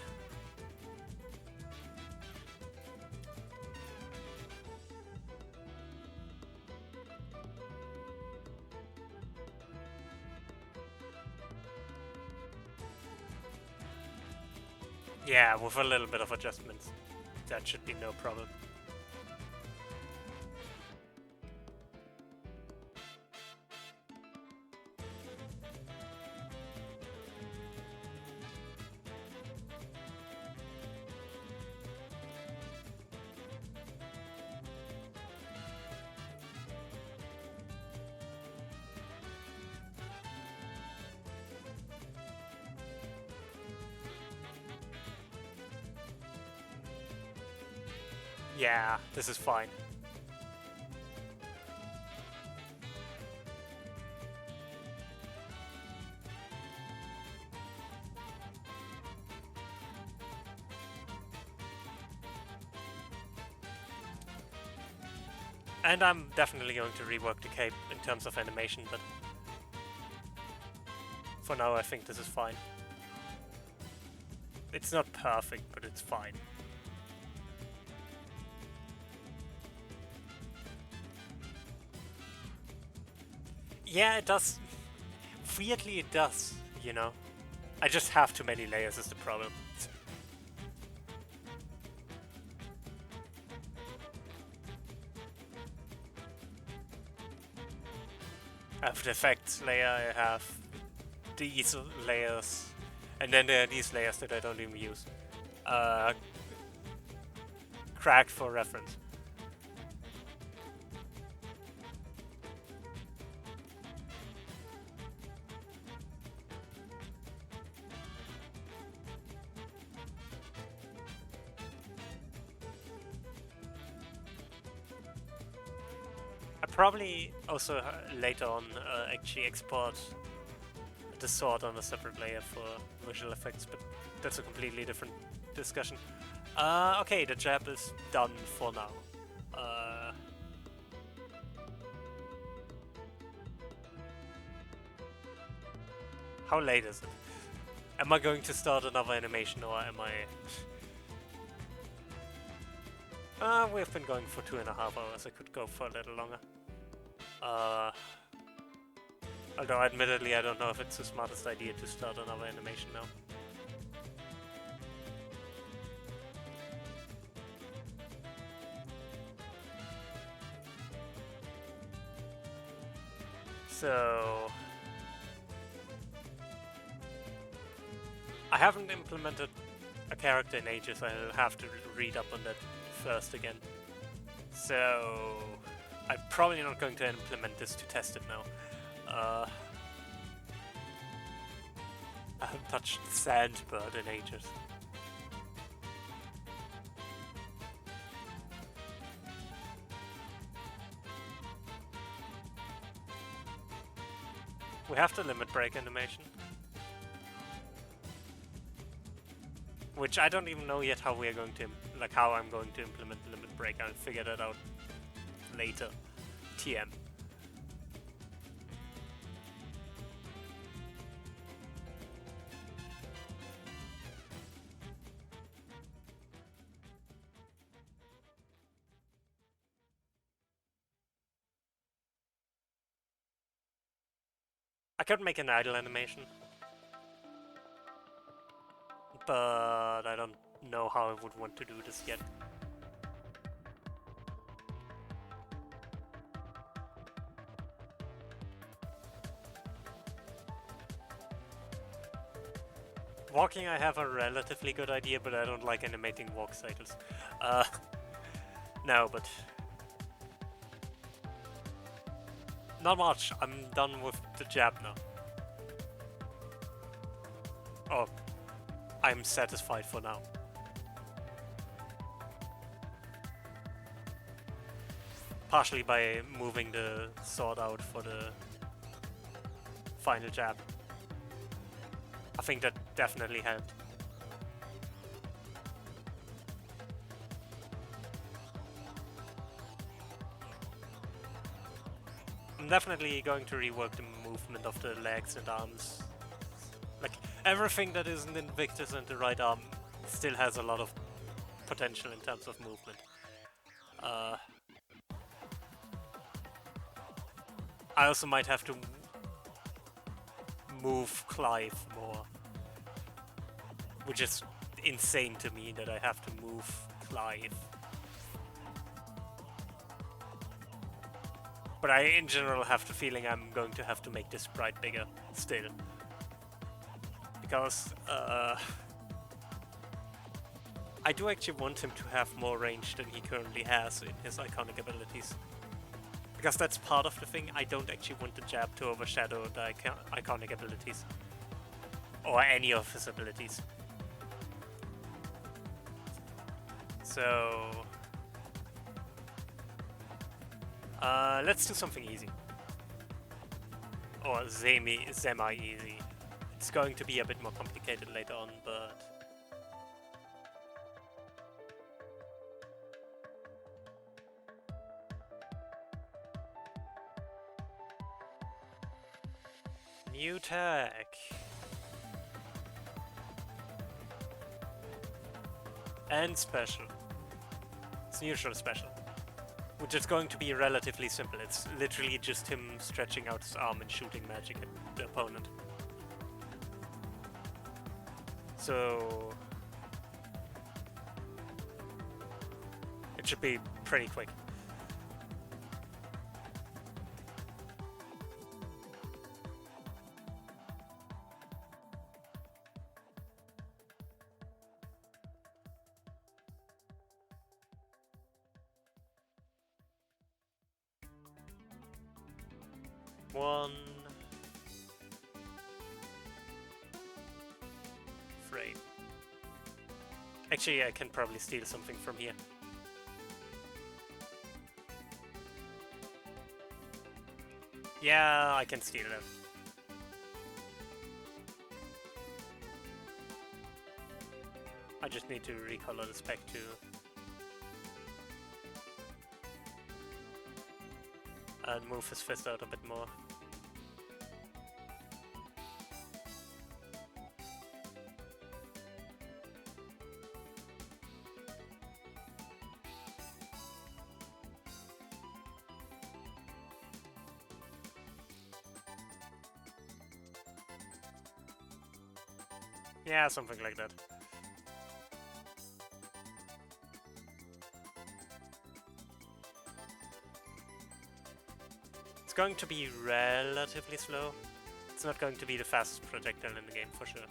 Yeah, with a little bit of adjustments, that should be no problem. Yeah, this is fine. And I'm definitely going to rework the cape in terms of animation, but for now I think this is fine. It's not perfect, but it's fine. Yeah, it does. Weirdly, it does, you know? I just have too many layers is the problem. I have the effects layer, I have these layers, and then there are these layers that I don't even use. Cracked for reference. I probably also later on actually export the sword on a separate layer for visual effects, but that's a completely different discussion. Okay, the jab is done for now. How late is it? Am I going to start another animation or am I... we've been going for 2.5 hours, I could go for a little longer. Although admittedly I don't know if it's the smartest idea to start another animation now. So... I haven't implemented character in ages. I'll have to read up on that first again. So I'm probably not going to implement this to test it now. I haven't touched Sandbird in ages. We have the limit break animation. Which I don't even know yet how we are going to, how I'm going to implement the limit break. I'll figure that out later. TM. I could make an idle animation, but I don't know how I would want to do this yet. Walking, I have a relatively good idea, but I don't like animating walk cycles. No, but not much. I'm done with the jab now. Oh, I'm satisfied for now. Partially by moving the sword out for the final jab. I think that definitely helped. I'm definitely going to rework the movement of the legs and arms. Like, everything that isn't Invictus and the right arm still has a lot of potential in terms of movement. I also might have to move Clive more, which is insane to me that I have to move Clive. But I, in general, have the feeling I'm going to have to make this sprite bigger still. Because, I do actually want him to have more range than he currently has in his iconic abilities. Because that's part of the thing, I don't actually want the jab to overshadow the iconic abilities. Or any of his abilities. So... let's do something easy. Or semi-easy. It's going to be a bit more complicated later on, but... New tag. And special. It's neutral special. Which is going to be relatively simple. It's literally just him stretching out his arm and shooting magic at the opponent. So... it should be pretty quick. One frame. Actually, I can probably steal something from here. Yeah, I can steal it. I just need to recolor the spec too. And move his fist out a bit more. Yeah, something like that. It's going to be relatively slow. It's not going to be the fastest projectile in the game for sure.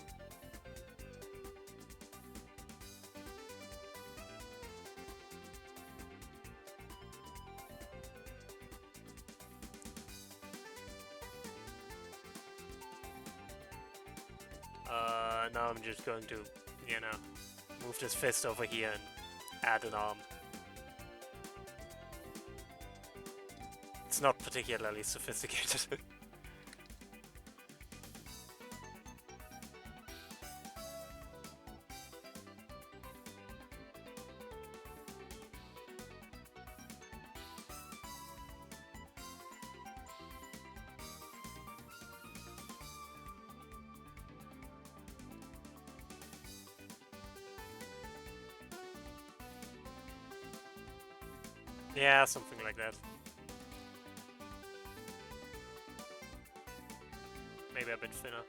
now I'm just going to, you know, move this fist over here and add an arm. It's not particularly sophisticated. Yeah, something like that. Maybe a bit thinner.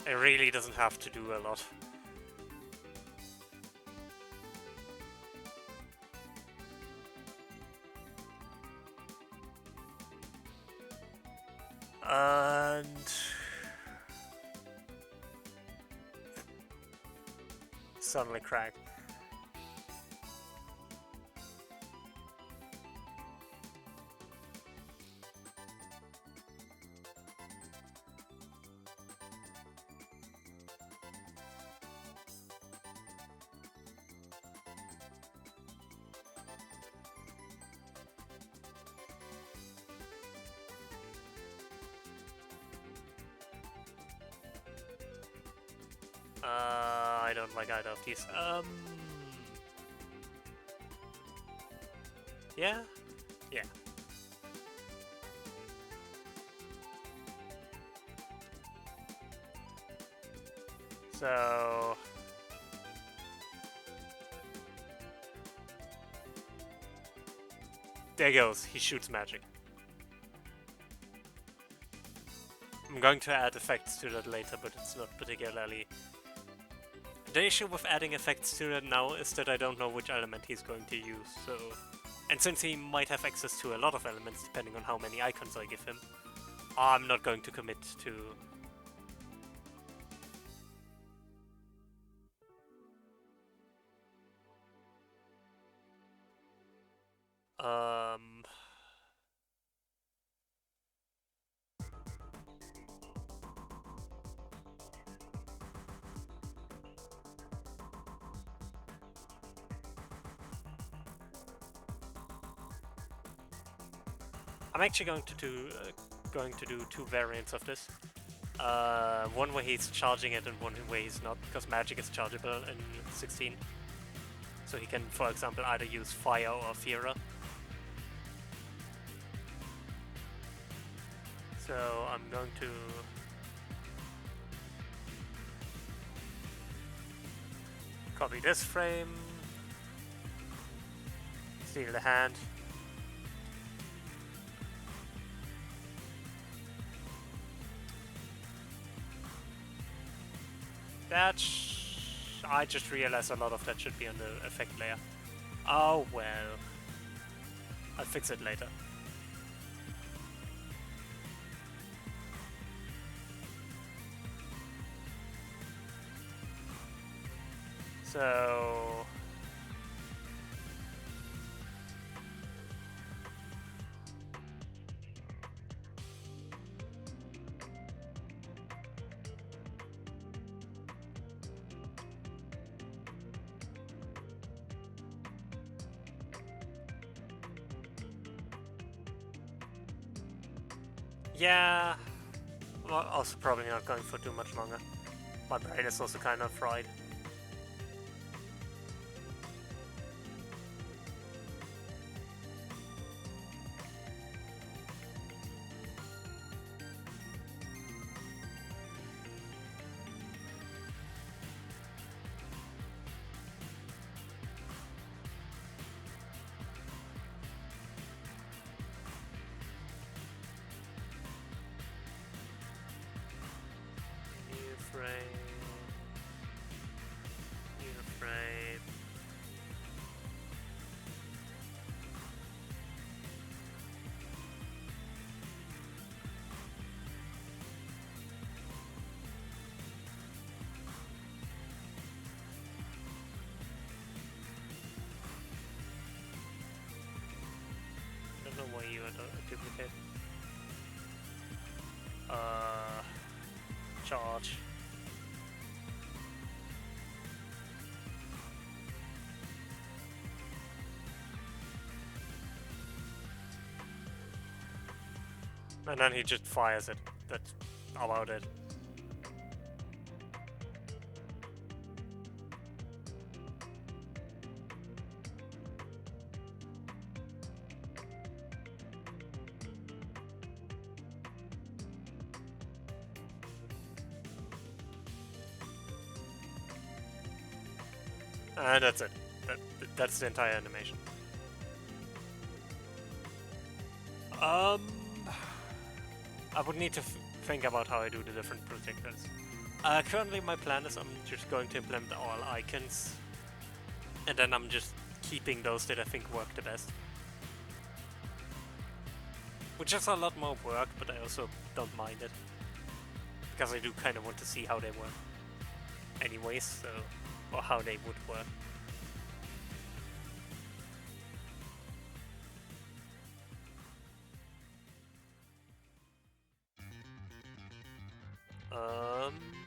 It really doesn't have to do a lot. And suddenly cracked. I don't like either of these. Yeah? Yeah. So... there goes, he shoots magic. I'm going to add effects to that later, but it's not particularly... The issue with adding effects to that now is that I don't know which element he's going to use, so... And since he might have access to a lot of elements depending on how many icons I give him, I'm not going to commit to... I'm actually going to do two variants of this. One where he's charging it and one where he's not, because magic is chargeable in 16. So he can, for example, either use fire or Fira. So I'm going to copy this frame, steal the hand. I just realized a lot of that should be on the effect layer. Oh well. I'll fix it later. So... yeah, well, also probably not going for too much longer. My brain is also kind of fried. I don't know why you are a duplicate. Charge. And then he just fires it. That's about it. And that's it. That's the entire animation. I would need to think about how I do the different projectiles. Currently my plan is I'm just going to implement all icons, and then I'm just keeping those that I think work the best. Which is a lot more work, but I also don't mind it. Because I do kind of want to see how they work. Anyways, so... or how they would work.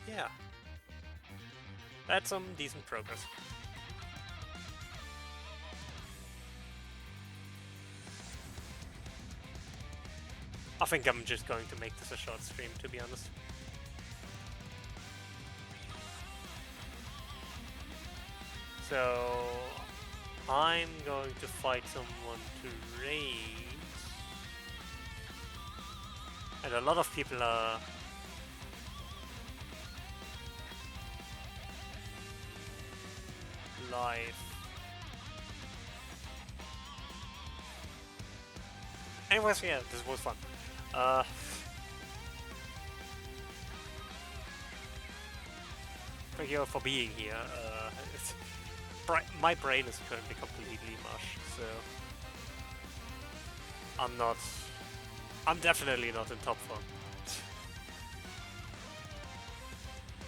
Yeah. That's some decent progress. I think I'm just going to make this a short stream, to be honest. So... I'm going to fight someone to raid. And a lot of people are... live. Anyways, yeah, this was fun. Thank you for being here. My brain is currently completely mush, so I'm definitely not in top form.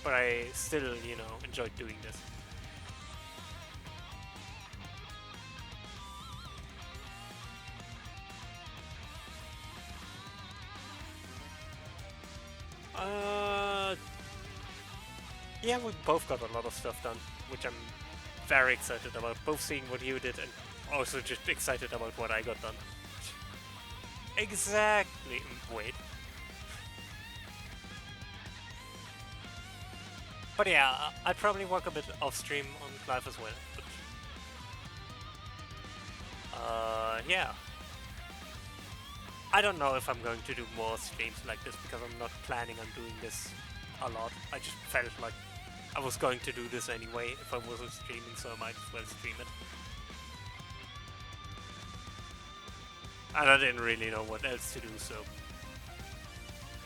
But I still, you know, enjoyed doing this. Yeah, we both got a lot of stuff done, which I'm very excited about. Both seeing what you did and also just excited about what I got done. Exactly. Wait. But yeah, I'd probably work a bit off stream on Clive as well. But yeah. I don't know if I'm going to do more streams like this because I'm not planning on doing this a lot. I just felt like I was going to do this anyway if I wasn't streaming, so I might as well stream it. And I didn't really know what else to do, so...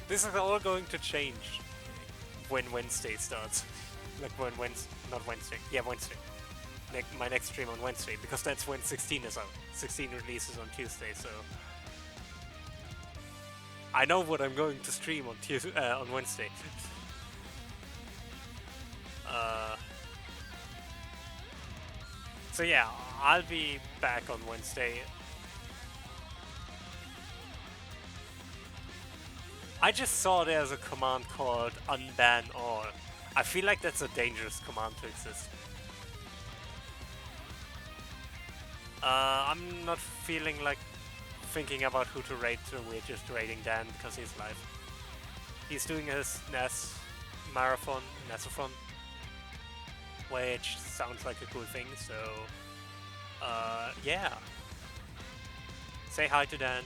This is all going to change when Wednesday starts. Like when not Wednesday. Yeah, Wednesday. My next stream on Wednesday, because that's when 16 is out. 16 releases on Tuesday, so... I know what I'm going to stream on on Wednesday. So yeah, I'll be back on Wednesday. I just saw there's a command called unban all. I feel like that's a dangerous command to exist. I'm not feeling like thinking about who to raid, so we're just raiding Dan because he's live. He's doing his NAS marathon, NASathon, which sounds like a cool thing, so yeah. Say hi to Dan.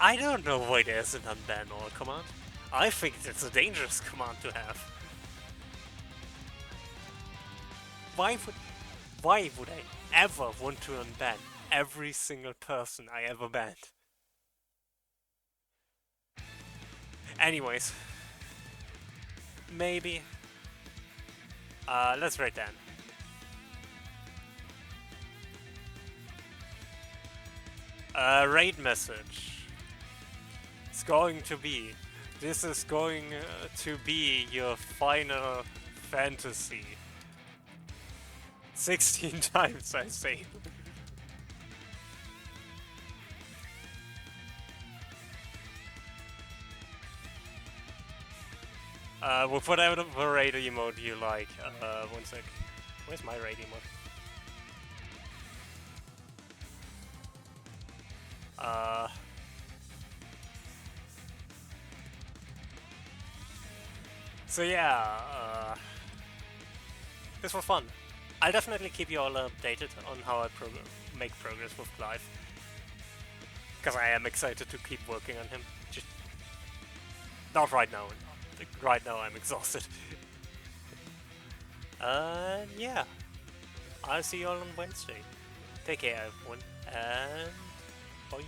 I don't know why there's an unban all command. I think it's a dangerous command to have. Why would I ever want to unban every single person I ever banned? Anyways. Maybe. Let's write down. Raid message. It's going to be. This is going to be your final fantasy. 16 times I say. With whatever raid emote you like. One sec. Where's my raid emote? So yeah, this was fun. I'll definitely keep you all updated on how I make progress with Clive. Because I am excited to keep working on him. Just not right now. Like, right now I'm exhausted. Yeah. I'll see you all on Wednesday. Take care everyone, and bye.